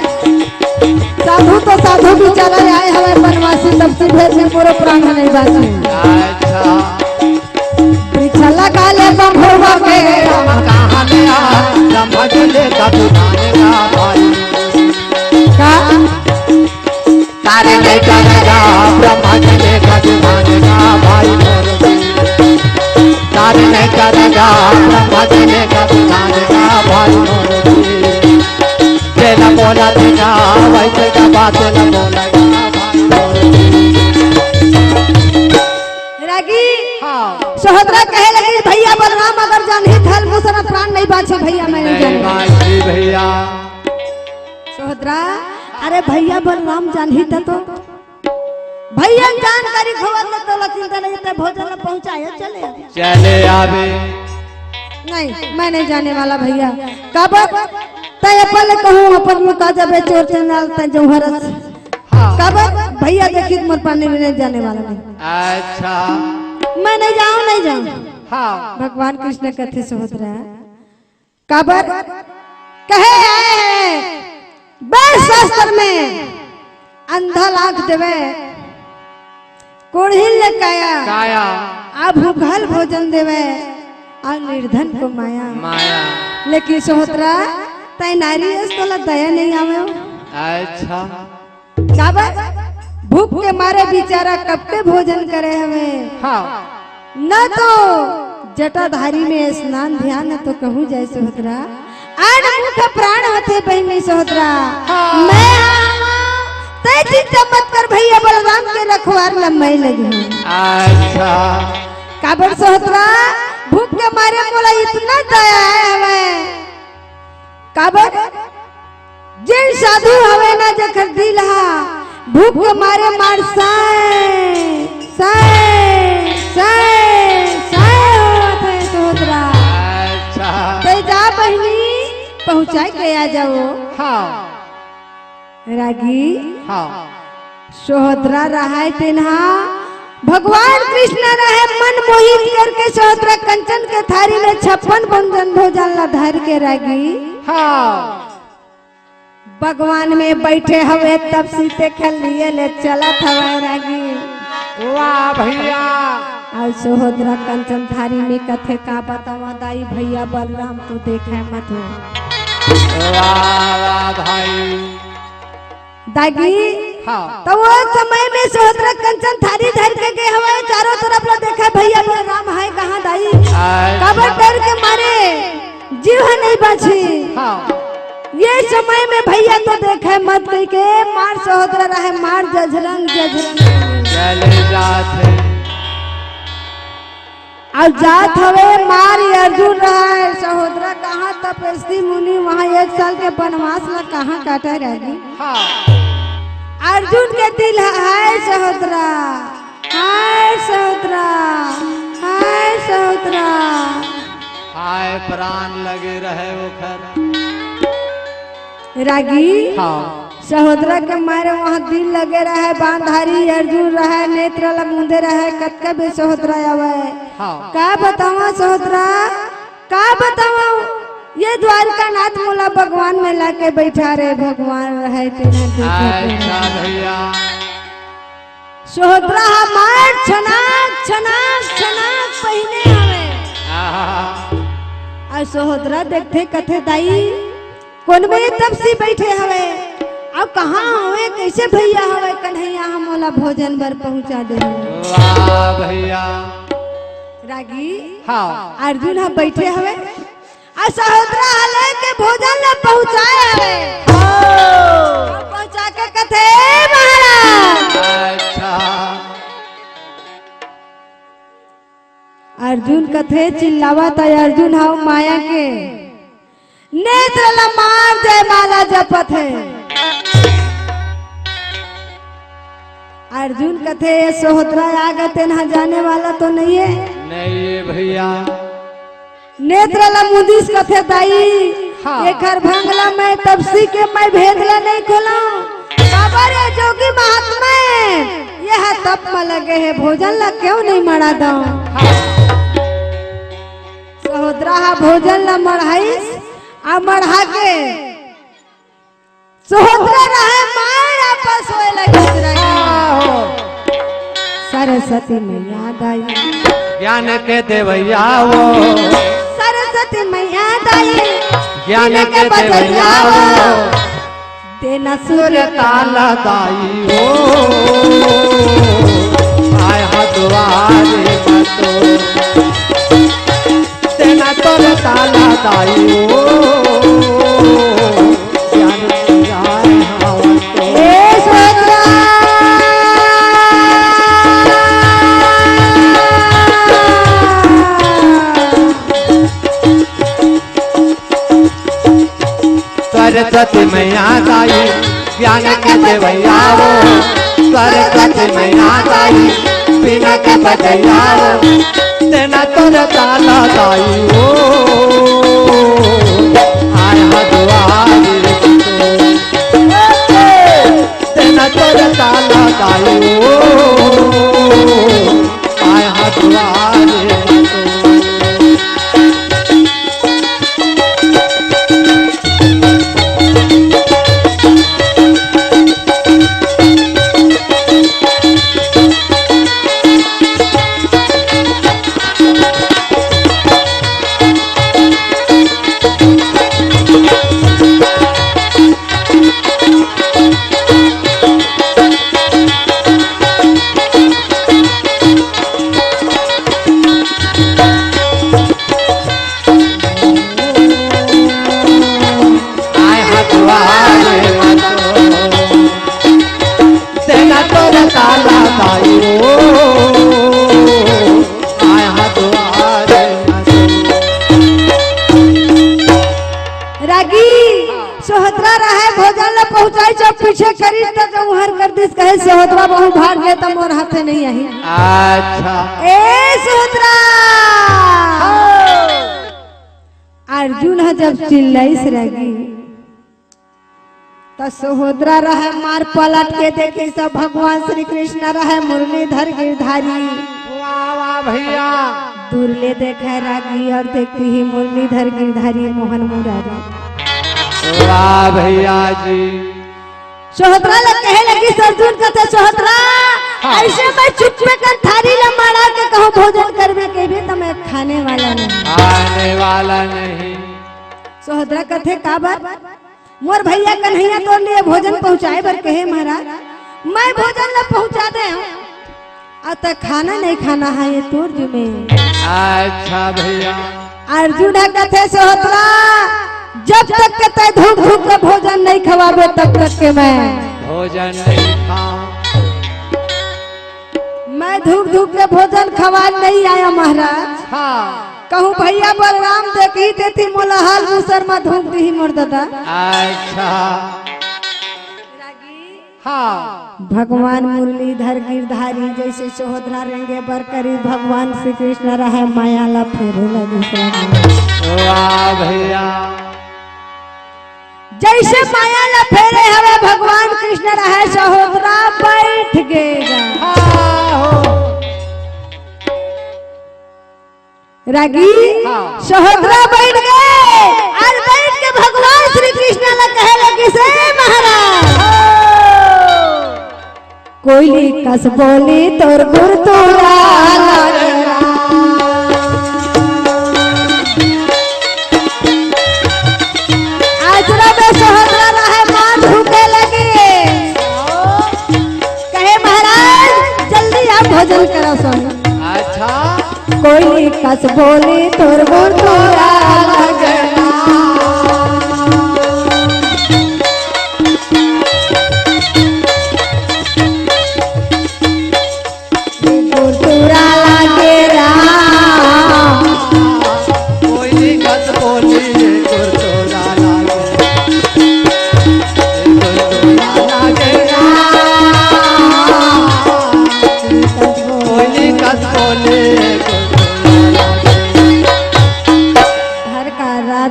साधु तो साधु भी चला आए हमें बनवासी तब से भेज में पूरे प्राण नहीं बाची अच्छा वृक्ष लगा ले बबुआ के राम कहाँ गया ब्रह्मा जी ले गाने का भाई का तारे नहीं करेगा ब्रह्मा जी ले गाने का भाई तारे नहीं करेगा ब्रह्मा जी ले गाने का भाई तेरा बोला देगा वैसे का बात न बोलेगा रागी हाँ। सोहदरा कहे लगी भैया बलराम अगर जानही थल भूषण प्राण नहीं बाचे भैया मैं नहीं नहीं जाने बाजी भैया सोहदरा अरे भैया बलराम जानही तो भैया जानकारी खबर तो चिंता नहीं तो भोजन पहुंचाए चले चले आवे। नहीं मैं नहीं जाने वाला भैया कब तय पहले कहूँ अपन में का जब चोर चंदाल तय जौहरत कब भैया देखिए मत पाने में नहीं जाने वाला नहीं। अच्छा मैं नहीं जाऊँ हाँ भगवान कृष्ण कथे से होत रहा कब कहे आए हैं बस शास्त्र में अंधा लाख देवे कोढ़िल काया काया आ भूखल भोजन देवे आ निर्धन को माया माया। लेकिन सोहतरा तय नारी तोला दया नहीं आवे अच्छा काबा भूख के मारे बेचारा कब के भोजन करे हमें हाँ न तो जटाधारी में स्नान ध्यान तो कहूँ जाए सोहतरा आठ मुख प्राण होते बहनी सोहतरा मैं तय चिंता मत कर भैया बलराम के रखवार लम्बाई लगी। अच्छा काबर सोहतरा भूख के मारे मोला इतना दया है हमें काबर जिन साधु हवे ना जखर दिल हा भूख के मारे मार साए साए साए साए होत है सोहतरा। अच्छा तो जा बहनी पहुंचाए के आ जाओ हाँ रागी हाँ सोहतरा रहा तेन्हा भगवान कृष्ण रहे मन मोहित करके सोहतरा कंचन के थारी में 56 व्यंजन भोजन ला धर के रागी हाँ भगवान में बैठे हुए तब सीते खल लिए ले चला था रागी। वाह भैया और सोहतरा कंचन थारी में कथे का बतावा दाई भैया बलराम तो देखे मत हो वाह वाह भाई दागी हाँ तो वो समय में सोहतरा कंचन थारी धर के गए हवाए चारों तरफ ला देखा भैया बलराम है कहाँ दाई कबर डर के मारे जीव नहीं बची। हाँ ये समय में भैया तो देखे मत कह के मार सोहतरा रहे मार जजरंग जजरंग चले जाते और जात हवे मार अर्जुन रहा है सहोदरा कहाँ तपस्वी मुनि वहाँ 1 साल के वनवास ला कहाँ काटा रहेगी। हाँ अर्जुन के दिल हाय सहोदरा हाय सहोदरा हाय सहोदरा हाय प्राण लगे रहे वो खर रागी हाँ सहोदरा के मारे वहाँ दिल लगे रहे बांधारी अर्जुन रहे नेत्र लगुंदे रहे कतका बे सहोदरा आवे हाँ का बतावा सहोदरा का बतावा ये द्वारका नाथ मोला भगवान में लाके बैठा रहे भगवान रहे अच्छा भैया सहोदरा हमार छनाक छनाक छनाक पहिने हवे और सहोदरा देखते कथे दाई कौन में तब से बैठे हवे अब कहाँ हवे कैसे भैया हवे कन्हैया हम मोला भोजन बर पहुँचा दे वाह भैया रागी हाँ अर्जुन हम बैठे हवे और सहोदरा हले के भोजन ला पहुँचाए हवे पहुँचा के कथे महाराज अच्छा अर्जुन कथे चिल्लावत है अर्जुन हाउ माया के नेत्र ला मार जय माला जपत है अर्जुन कथे सोहतरा आगते ना जाने वाला तो नहीं है नहीं ये भैया नेत्र ला मुदिस कथे दाई हाँ। एकर भंगला मैं तपसी के मैं भेदला नहीं खोला बाबा रे जोगी महात्मा यह तप में लगे है भोजन ला क्यों नहीं मरा दो सहोदरा हा भोजन ला मढ़ाई आ मढ़ा के सहोदरा रहे मार आपस होए लगे सरस्वती मैया दाई ज्ञान के देवैया वो सरस्वती मैया दाई ज्ञान के देवैया वो देना सूर्य ताला दाई हो आय हदवारे मतो तेना तोर ताला दाई हो ज्ञान की जाए हावतो ए सहोदरा सरस्वती मैया दाई ज्ञान के देवैया हो स्वर्ग के मैया दाई बिना के बजैया हो तेना तोर ताला दाई हो आय हदुआरी तेना तोर ताला दाई हो आय हदुआरी सोहतरा रहे भोजन ले पहुंचाई जब पीछे करी तो उहर कर दिस कहे सोहतरा बहु भाग गए तो मोर हाथे नहीं आई। अच्छा ए सोहतरा अर्जुन जब चिल्लाइस रही तो सोहतरा रहे मार पलट के देखी सब भगवान श्री कृष्ण रहे मुरलीधर गिरधारी वाह वाह भैया दूर ले देखे रागी और देखती ही मुरलीधर गिरधारी मोहन मुरारी। वाह भैया जी सोहतरा ले कहे लगी अर्जुन कहते सोहतरा ऐसे मैं चुप में कर थारी ला मारा के कहूं भोजन करवे के भी तो मैं खाने वाला नहीं। सोहतरा कहते का बात मोर भैया कन्हैया तो लिए भोजन पहुंचाए बर कहे महाराज मैं भोजन ला पहुंचा दे अब तक खाना नहीं खाना है ये तोर जुमे। अच्छा भैया अर्जुन कहते सोहतरा जब तक के तय धूप धूप के भोजन नहीं खवाबे तब तक के मैं भोजन नहीं खाऊं मैं धूप धूप के भोजन खवा नहीं आया महाराज। हाँ कहूँ भैया बलराम देखी देती मोला हाल दूसर में धूप दी मोर दादा। अच्छा हाँ भगवान मुरलीधर गिरधारी जैसे सोहतरा रेंगे बर करी भगवान श्री कृष्ण रहे माया ला फेरे लगी। वाह भैया जैसे माया ला फेरे हवे भगवान कृष्ण रहे सोहतरा बैठ गएगा। रागी सोहतरा बैठ गए और बैठ के भगवान श्री कृष्ण ला कहे लगी से महाराज कोयली कस बोली तोर गुर तोरा आचरा में सोहतरा रहे मां भूखे लगी कहे महाराज जल्दी आप भोजन करो सुन। अच्छा कोयली कस बोली तोर गुर तोरा लगना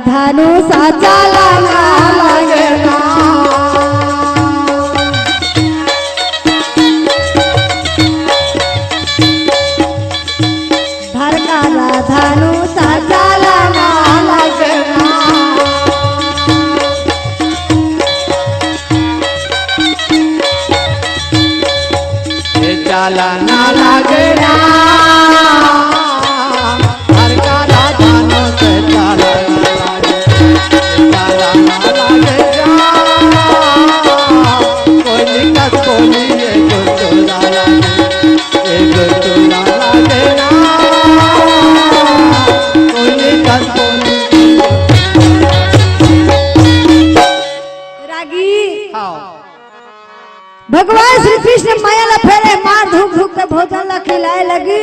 धनु साचा लाना लगना धर का धनु साचा लाना लगना चालाना लगना हर का राधानो से चालाना भगवान श्री कृष्ण माया ला फेरे मार धूप धूप के भोजन ला खिलाए लगी।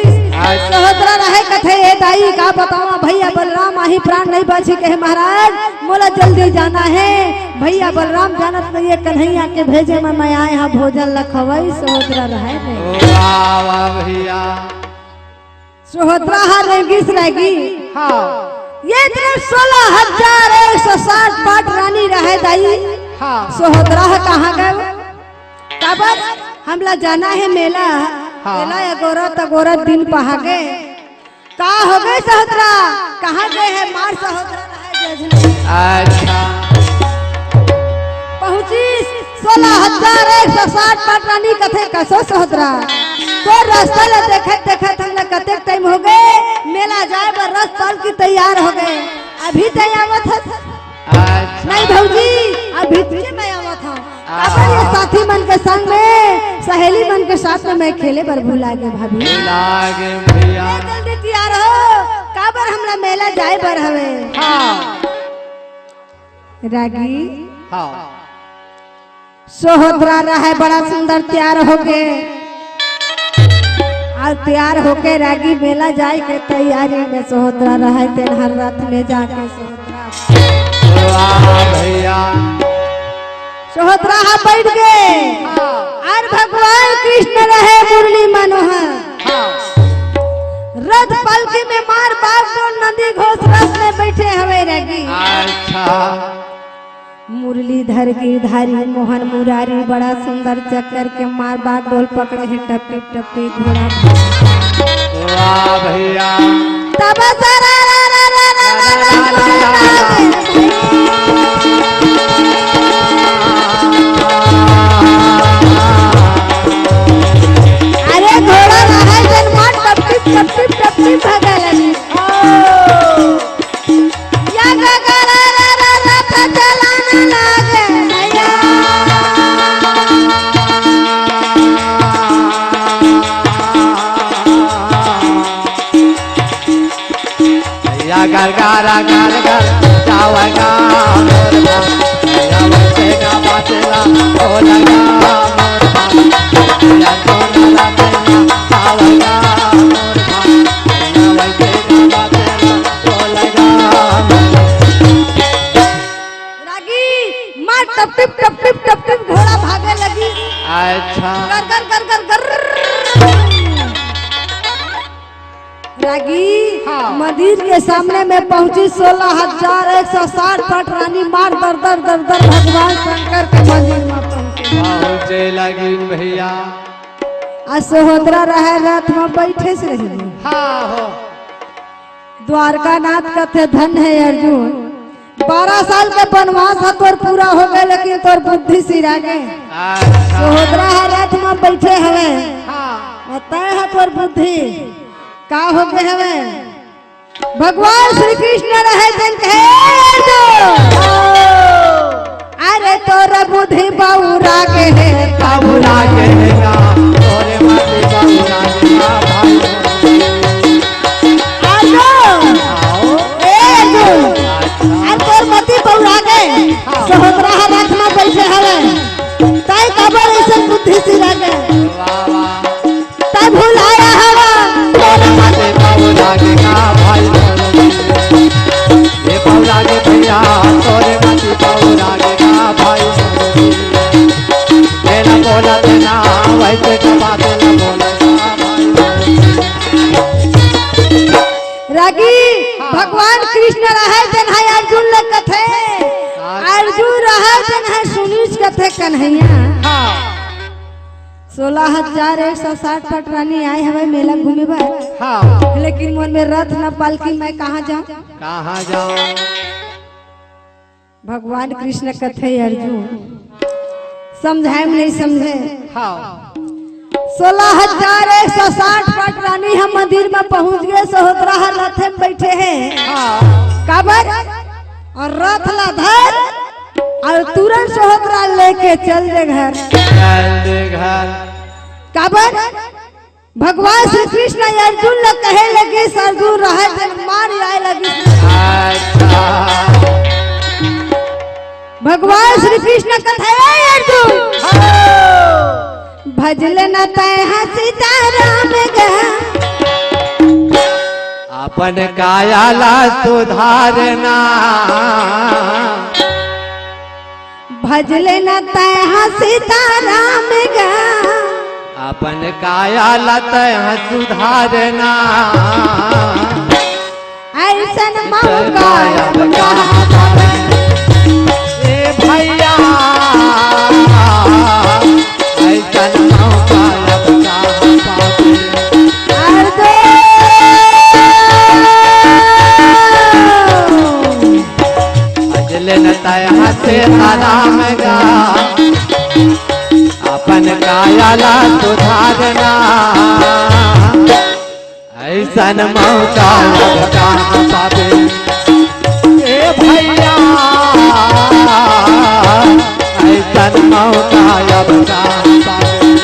सोहतरा रहे कथे ताई का बतावा भैया बलराम आही प्राण नहीं बची कहे महाराज मोला जल्दी जाना है। भैया बलराम जानत नहीं है कन्हैया के भेजे में मैं आए हाँ भोजन लखवई सोहतरा रहे नहीं। वाह वाह भैया सोहतरा हर रेगिस रहेगी। हाँ ये तरफ 16,160 पाट रानी रहे दाई। हाँ सोहतरा कहाँ गए काबर हमला जाना है मेला। हाँ। मेला अगोरत दिन पहागे का हो गए सोहतरा कहाँ गए है मार सोहतरा रहे जजन। अच्छा पहुंची 16,160 पाट रानी कथे कसो सोहतरा तो रास्ता ले देखे हमला कते टाइम हो गए मेला जाए पर रस पाल की तैयार हो गए अभी तैयार था अच्छा नहीं भौजी अभी तुझे मैं आवत हूँ काबर ये साथी मन के संग में सहेली मन के साथ में मैं खेले पर भूला गए भाभी लागे भैया जल्दी तैयार हो काबर हमला मेला जाए पर हवे। हाँ रागी हाँ सोहतरा रहे बड़ा सुंदर तैयार हो गए और तैयार होके रागी मेला जाए के तैयारी में सोहतरा रहे तेन हर रात में जाके सोहतरा वाह भैया सोहतरा बैठ गए और भगवान कृष्ण रहे मुरली मनोहर रथ पालकी में मार बाग डोल नदी घोष रथ में बैठे हवे रगी। अच्छा मुरलीधर गिरधारी मोहन मुरारी बड़ा सुंदर चक्कर के मार बाग डोल पकड़े हैं टपटी टपटी घोड़ा। वाह भैया तब अरे घोड़ा रहा जनमान टपटी टपटी टपटी भगलनी या गगरा रथ चलाने लागे भैया भैया घर जावगा मोर भैया वैसे का बातेला ओ लगा मोर भैया सोना लगा जावगा मोर भैया वैसे का बातेला ओ लगा रागी मार टप टिप घोड़ा भागे लगी। अच्छा कर रागी हाँ। मंदिर के सामने में पहुंची 16,160 पट रानी मार दर भगवान शंकर के मंदिर में पहुंची। पहुंचे लगी भैया आ सोहतरा रहे रथ में बैठे से रही। हाँ हो द्वारका नाथ कथे धन है अर्जुन 12 साल के वनवास है तोर पूरा हो गए लेकिन तोर बुद्धि सिरा गए। अच्छा सोहतरा रथ में बैठे हवे हाँ तय है तोर बुद्धि का हो गए हवे। भगवान श्री कृष्ण रहे दिन अरे तोर बुद्धि बाउरा के है बाबूला के ना तोरे माथे बाबूला के ना भाई आओ तोर मती बाउरा के सोहतरा रथ में बैठे हवे तय कबर ऐसे बुद्धि सिरा गए वाह वाह तय भुलाया हवा तोरे माथे बाबूला के ना भाई ये बाबूला के भैया तोरे माथे बाबूला के ना भाई मेरा बोला देना वैसे का बात ना बोला रागी भगवान कृष्ण रहे जन है अर्जुन ले कथे अर्जुन रहे जन है सुनीच कथे कन्हैया। हाँ 16,160 पट रानी आए हवे मेला घूमे पर हाँ लेकिन मन में रथ न पालकी मैं कहाँ जाऊं। कहाँ जाओ भगवान कृष्ण कथे अर्जुन समझाए नहीं समझे। हाँ 16,160 पट रानी हम मंदिर में पहुंच गए सोहतरा रथ में बैठे हैं हाँ काबर और रथ ला धर और तुरंत सोहतरा लेके चल दे घर। घर काबर भगवान श्री कृष्ण अर्जुन ल कहे लगे अर्जुन रहे जन मार आए लगी। अच्छा भगवान श्री कृष्ण कथे अर्जुन भजले न तय सीताराम गा आप अपन कायाला सुधारना भजले न तय सीताराम गा अपन कायाला तय सुधारना ऐसन मौका अब कहाँ पावे ए भैया ऐसन मौका अब कहाँ पावे अर्दो अजले न तय से राम गा अपन कायाला सुधारना ऐसन मौका अब कहाँ पावे ए भैया ऐसन मौका अब कहाँ पावे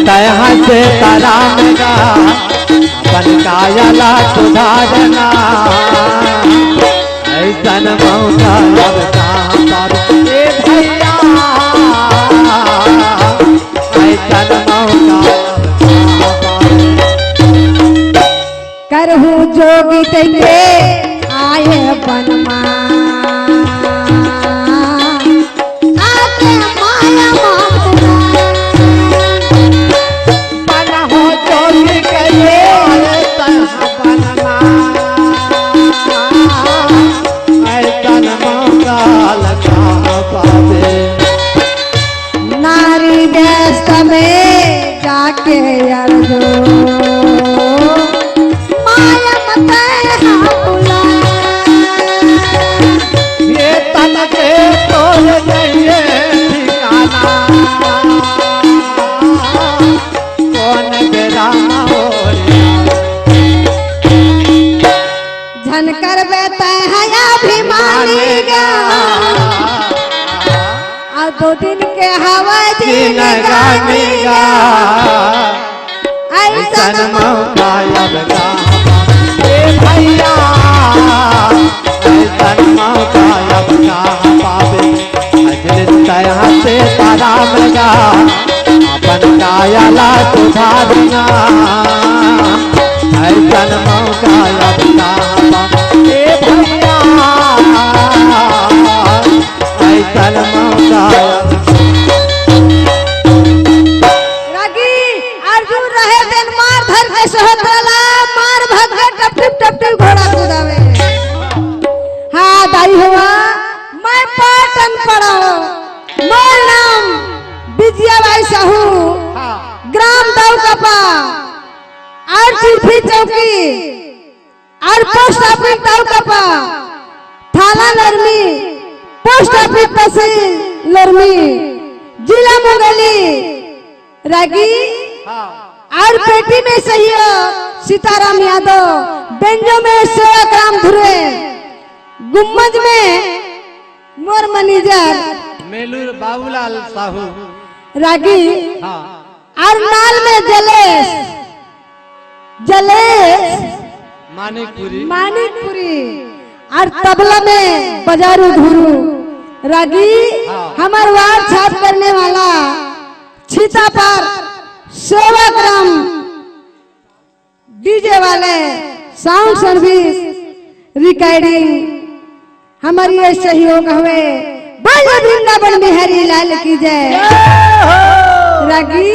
तय से राम गा अपन कायाला सुधारना ऐसन मौका अब कहाँ पावे ए भैया ऐसन मौका अब कहाँ पावे करहु जोगी तैये आए बनमा आके माया नारी व्यस्त में जाके अर्जो माया मत ये तन के तोड़ जाइए ठिकाना कौन बेरा झनकर बेता है अभिमानी गा और 2 दिन के हवा दिन गानेगा ऐसन मौका अब कहाँ पावे ए भैया ऐसन मौका अब कहाँ पावे अजल तय से राम गा अपन कायाला सुधारना ऐसन मौका अब कहाँ पावे ए भैया ऐसन मौका अर्जुन रहे दिन मार धर के सोहतला मार भग टप टप घोड़ा कूदावे हाँ दाई हुआ मैं पाटन पड़ा मोर नाम विजयाबाई साहू ग्राम दाऊकपा और चिल्फी चौकी और पोस्ट ऑफिस दाऊकपा थाना लरमी पोस्ट ऑफिस तहसील लरमी जिला मुंगेली रागी और पेटी में सहयोग सीताराम यादव बेंजो में सेवक राम धुरे गुम्मज में मोर मैनेजर मेलूर बाबूलाल साहू रागी और नाल में जलेश मानिकपुरी और तबला में बजारू धुरू रागी हमार वार्ड छाप करने वाला छीता पर सेवक राम डीजे वाले साउंड सर्विस रिकॉर्डिंग हमारी ये सहयोग हुए बोलो वृंदावन बिहारी लाल की जय रागी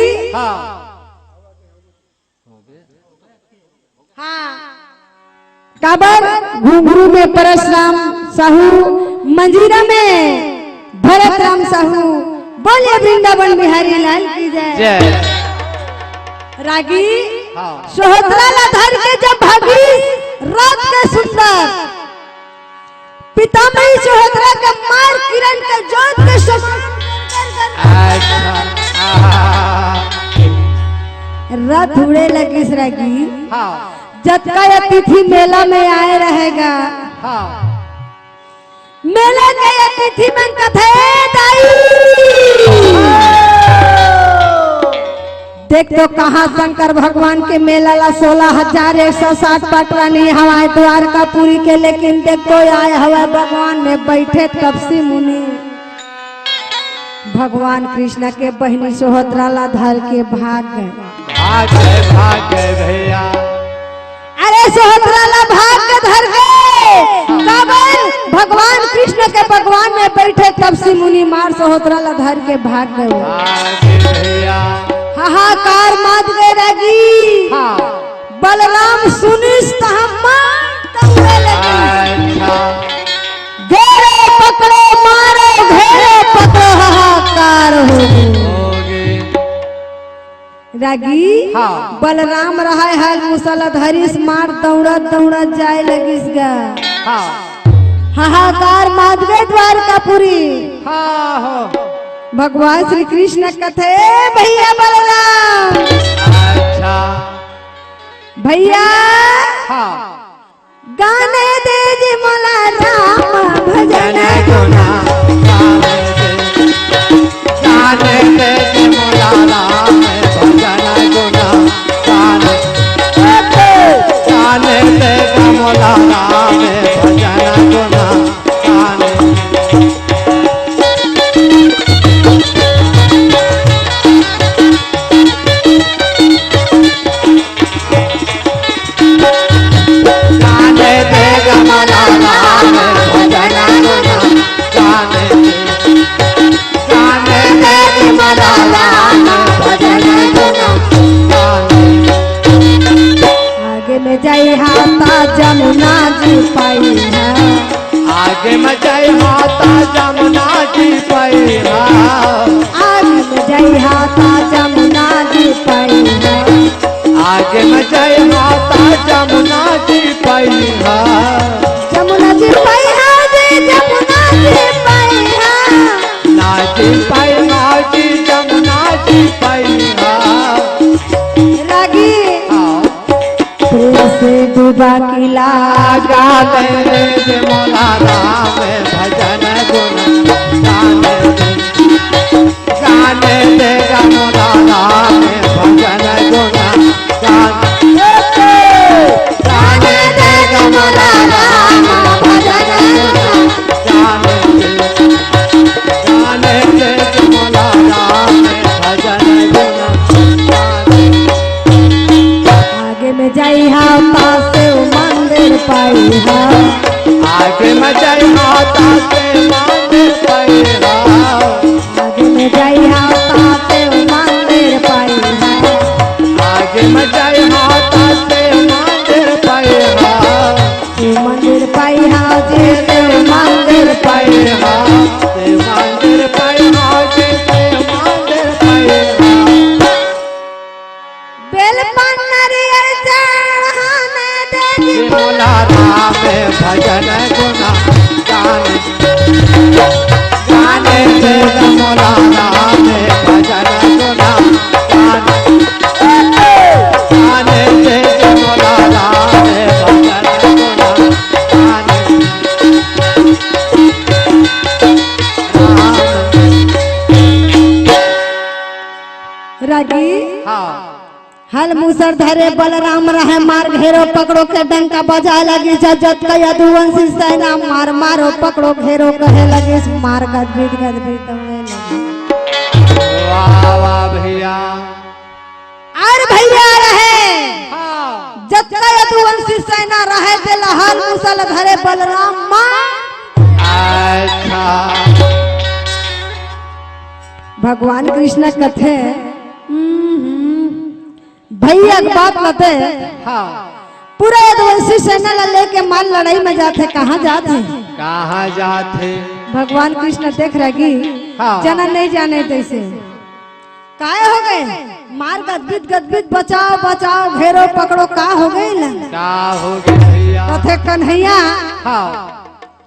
काबर घुंघरू में परशुराम साहू मंजीरा में भरत राम साहू बोले वृंदावन बिहारी लाल की जय रागी सोहतरा धर के जब भागी रात के सुंदर पितामही सोहतरा के मार किरण के जोत के रथ उड़े लगी रागी जतका अतिथि मेला में आए रहेगा मेला के अतिथि मन कथे दाई देख तो कहा शंकर भगवान के मेला ला 16,160 पटरानी हवाए द्वारका पुरी के, लेकिन देख तो आए हवा भगवान में बैठे तपसी मुनि। भगवान कृष्ण के बहनी सोहत्रा ला धर के भाग गए। भाग गए भैया। अरे सोहत्रा ला भाग के धर गए। काबर भगवान कृष्ण के भगवान में बैठे तपसी मुनि मार सोहत्रा ला धर के भाग गए। भैया हाहाकार मच गए रगी। हाँ। बलराम सुनिस घेरे पकड़े मारे घेरे पकड़ो हाहाकार हो रगी। हाँ। बलराम रहा है मुसलधरिस मार दौड़त दौड़त जाए लगिस गा। हाहाकार मच गए द्वारकापुरी। हाँ हो। भगवान श्री कृष्ण कथे भैया बलराम। अच्छा भैया हाँ। गाने दे जी मोला राम भजन गुना गाने दे जी मोला राम भजन गुना गाने दे मोला राम भजन गुना आगे में जाई हाथा जमुना जी पाई है। आगे में जाई हाथा जमुना जी पाई है। आगे में जाई हाथा जमुना जी पाई है। आगे में जाई हाथा जमुना जी पाई है। जमुना जी पाई है जी जमुना जी पाई है। नाची पाई नाची जमुना जी पाई है। रागी से डूबा किला गाने दे मोला राम भजन गुण गाने दे मोला राम भजन गुण गाने दे मोला राम भजन गाने दे मोला राम भजन गुण। आगे में जाई हाथा से मंदिर पाई है। आगे में जाई हाथा से मंदिर पाई है। आगे में जाई हाथा से मंदिर पाई है। आगे में जाई हाथा से मंदिर पाई है। मंदिर पाई है जी से मंदिर पाई है। से मंदिर पाई है से मंदिर पाई है। बेलपन नरियर चढ़ाने दे जी मोला राम भजन गुना गाने दे मोला राम भजन गुना गाने दे मोला राम भजन गुना रागी हाँ। हल मूसर धरे बलराम रहे मार घेरो पकड़ो के डंका बजाए लगी जजत का यदुवंशी सेना मार मारो पकड़ो घेरो कहे लगी मार गदबीत दौड़े लगी। वाह वाह भैया। और भैया रहे हाँ। जत का यदुवंशी सेना रहे दिल हल मूसल धरे बलराम मार। अच्छा भगवान कृष्ण कथे भैया की बात मते हाँ। पूरा यदुवंशी सेना ला लेके माल लड़ाई में जाते कहाँ जाते कहाँ जाते भगवान कृष्ण देख रही हाँ। जना नहीं जाने तैसे काय हो गए मार गदबित बचाओ बचाओ घेरो पकड़ो का हो गई ना का हो गई भैया। कथे कन्हैया हाँ।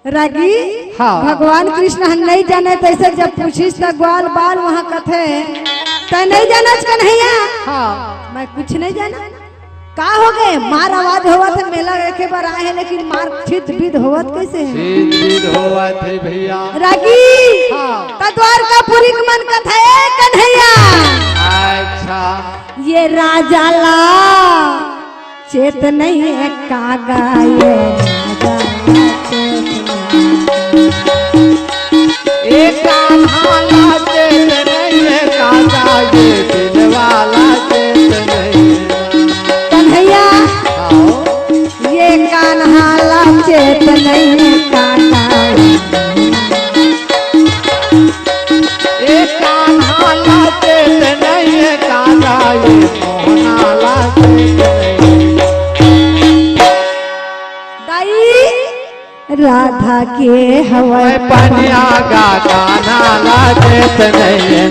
रागी हाँ। भगवान कृष्ण हम नहीं जाने तैसे जब पूछिस तो ग्वाल बाल वहाँ कथे तो नहीं जाना कन्हैया हाँ। मैं कुछ नहीं जाना का हो गए मार आवाज होवत है मेला देखे पर आए हैं लेकिन मार छित विद होवत कैसे है सीध होवत है भैया रागी हाँ। तद्वार का पूरी मन कथा है कन्हैया अच्छा ये राजा ला चेत नहीं है कागा ये राजा ला चेत एक कान्हा चेत नहीं है काका ये दिल वाला चेत नहीं कन्हैया आओ ये कान्हा ला चेत नहीं है काका एक कान्हा चेत नहीं है काका ये मोहना चेत नहीं दाई राधा के हवा पनिया का कान्हा चेत नहीं है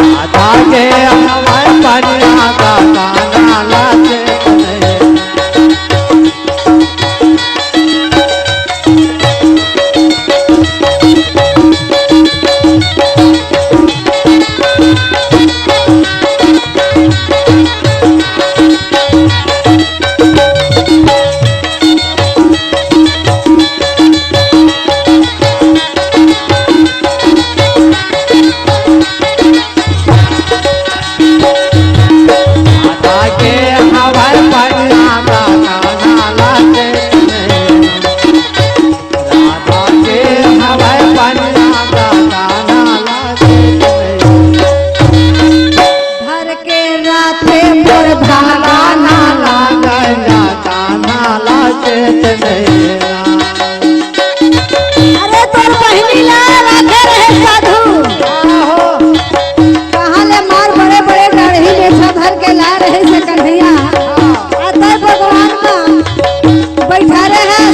राधा के हमारे पनिया का कान्हा चेत नहीं है अरे तोर बहिनी ला राधे रहे साधु कहाँ ले मार बड़े बड़े गढ़ी बेचा धर के ला रहे से कन्हैया अतः भगवान का बैठा रहे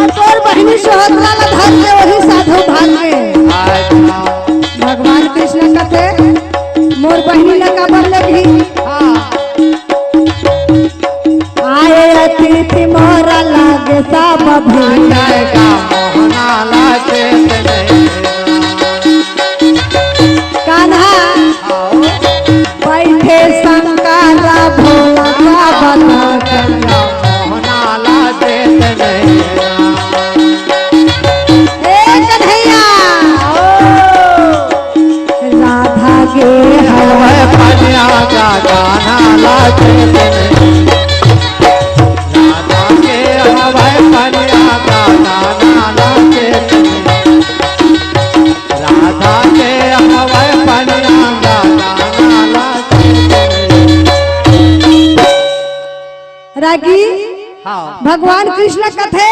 और तोर बहिनी सोहतरा ला धर के वही साधु भाग के भगवान कृष्ण कहते मोर बहिनी ला कबर लगी आए अतिथि मोरा लागे सब भूला कान्हा बैठे शंकरा भोला ए कन्हैया राधा के हवा रागी भगवान कृष्ण कथे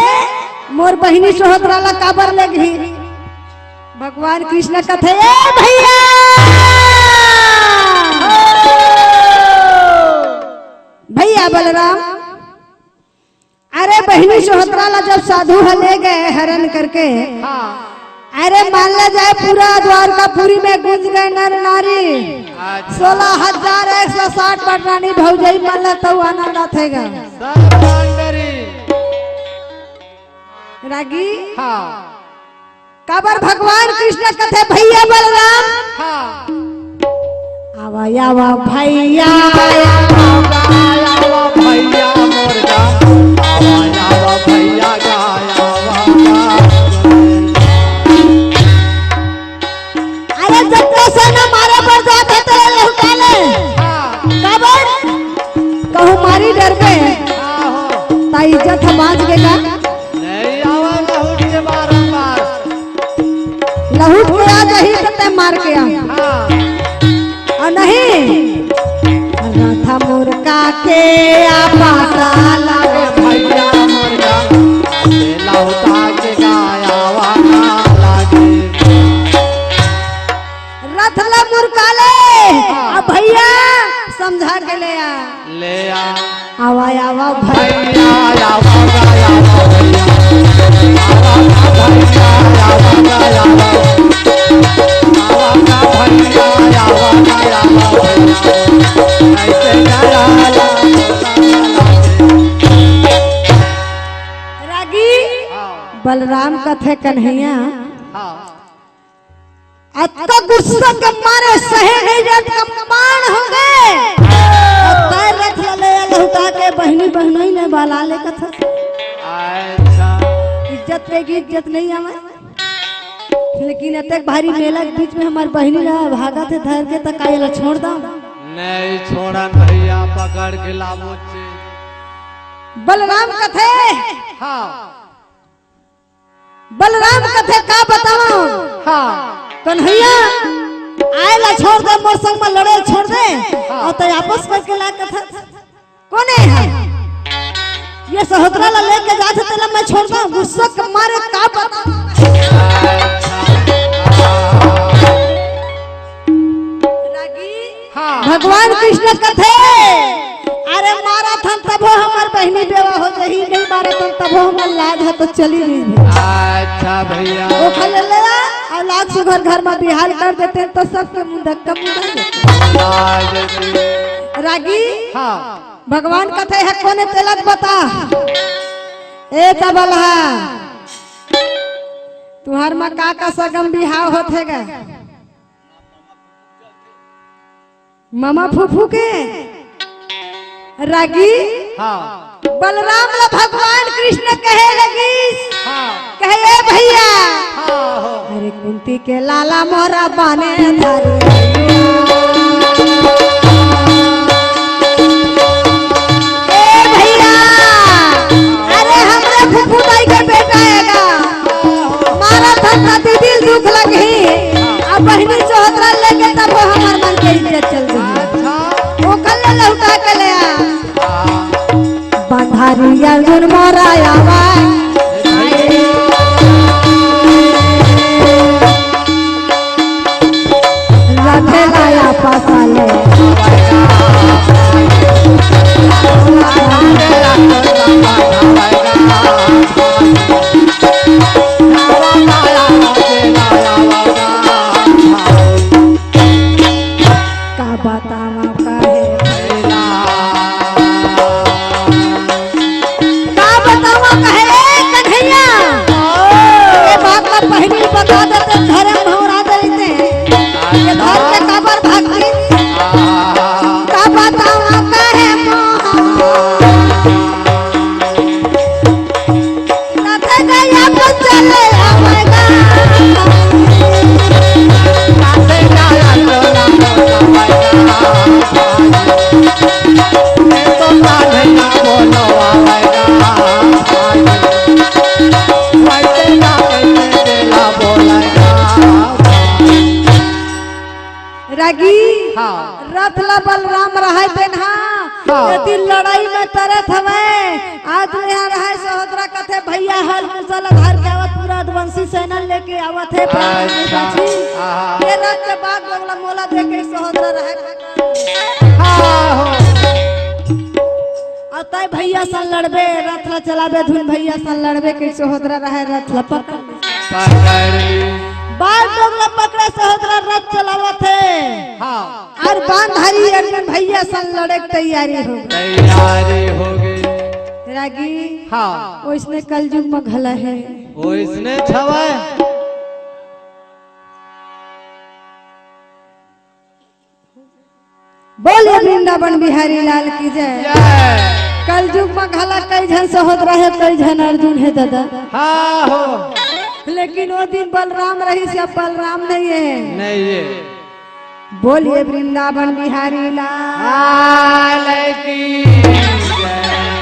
मोर बहिनी सोहतरा ला काबर ले गई भगवान कृष्ण कथे ए भैया भैया बलराम अरे बहिनी सोहतरा ला जब साधु ले गए हरण करके अरे मान ला जाए पूरा द्वारकापुरी में गूंज गए नर नारी 16,160 पटरानी भौजाई मान ला तो आनंद आथेगा रागी काबर भगवान कृष्ण कथे भैया बलराम आवा आवा भैया अरे जब से न मारे पर जाते तेरे लहुटा ले काबर कहूँ मारी डर पे ता इज्जत बाज के का लहूट के आ जही ते मार के आ और नहीं राधा मुर्गा के आ पाता लागे भैया मुर्गा लौटा के गाया वाला लागे रथ ला मुर्गा ले अब भैया समझा के ले आ आवा आवा भैया आवा भैया रागी बलराम कथे कन्हैया अत्ता गुस्सा के मारे सहे नहीं जात कमान हो गए ले कथा अच्छा इज्जत पेगी इज्जत नहीं आवे लेकिन अतक भारी मेला के बीच में हमार बहनी रहा भागा थे धर के तक कायला छोड़ दा नहीं छोड़ा भैया पकड़ के लाबो छे बलराम कथे हाँ बलराम कथे का बताओ हाँ कन्हैया आयला छोड़ दे मोर संग में लड़े छोड़ दे और तो आपस करके ला कथा कौन है ये सहोदरा ला लेके जाते तेला मैं छोड़ दूं गुस्सा के मारे का बता हाँ भगवान कृष्ण कथे अरे मारा था तब हमार बहनी बेवा हो जही नहीं मारा था तब हमार लाज है तो चली नहीं अच्छा भैया वो खा ले ले और लाख सुघर घर में बिहार कर देते तो सबके मुंह धक्का मुंह देते रागी हाँ भगवान कथे है कोने तिलक बता ए तबलहा तुहार में का सगम बिहाव होते गा मामा फूफू के रागी हाँ बलराम ला भगवान कृष्ण कहे लगी हाँ कहे ए भैया हाँ अरे कुंती के लाला मोरा बाने धारे ए भैया अरे हमरे फूफू दाई के बेटा हैगा मारा था दीदी दुख लगी अब बहनी चौहतरा लेके तब हमार मन के इज्जत चल गई वो कल लौटा के ले आ बंधारी अर्जुन मोरा आवा रखे लाया पासाले का बतावा काहे का बतावा कहे कन्हैया ये बात का पहली बता देते धर्म भौरा देते ये धर के कबर भागती का बतावा कहे रथे गया तो चले आवेगा रागी हाँ। रथ ला बलराम रहे तेन यदि लड़ाई में तरत हवे आज यहाँ रहे सहोदरा कथे भैया हल मुसल धार के आवत पूरा वंशी सेना लेके आवत है ये रथ के बाद बगला मोला दे के सहोदरा रहे और तय भैया सन लड़बे रथ ला चलाबे धुन भैया सन लड़बे के सहोदरा रहे रथ ला पकड़ बाल लोग पकड़े सहोदरा रथ चलावत है हाँ और बांधारी अर्जुन भैया सन लड़े की तैयारी हो गई रागी हाँ उसने कलयुग में घला है वो इसने छवा बोलिए वृंदावन बिहारी लाल की जय कलयुग में घला कई जन सहोदरा है कई जन अर्जुन है दादा हाँ हो लेकिन वो दिन बलराम रही से अब बलराम नहीं है नहीं ये बोलिए वृंदावन बिहारी लाल की जय।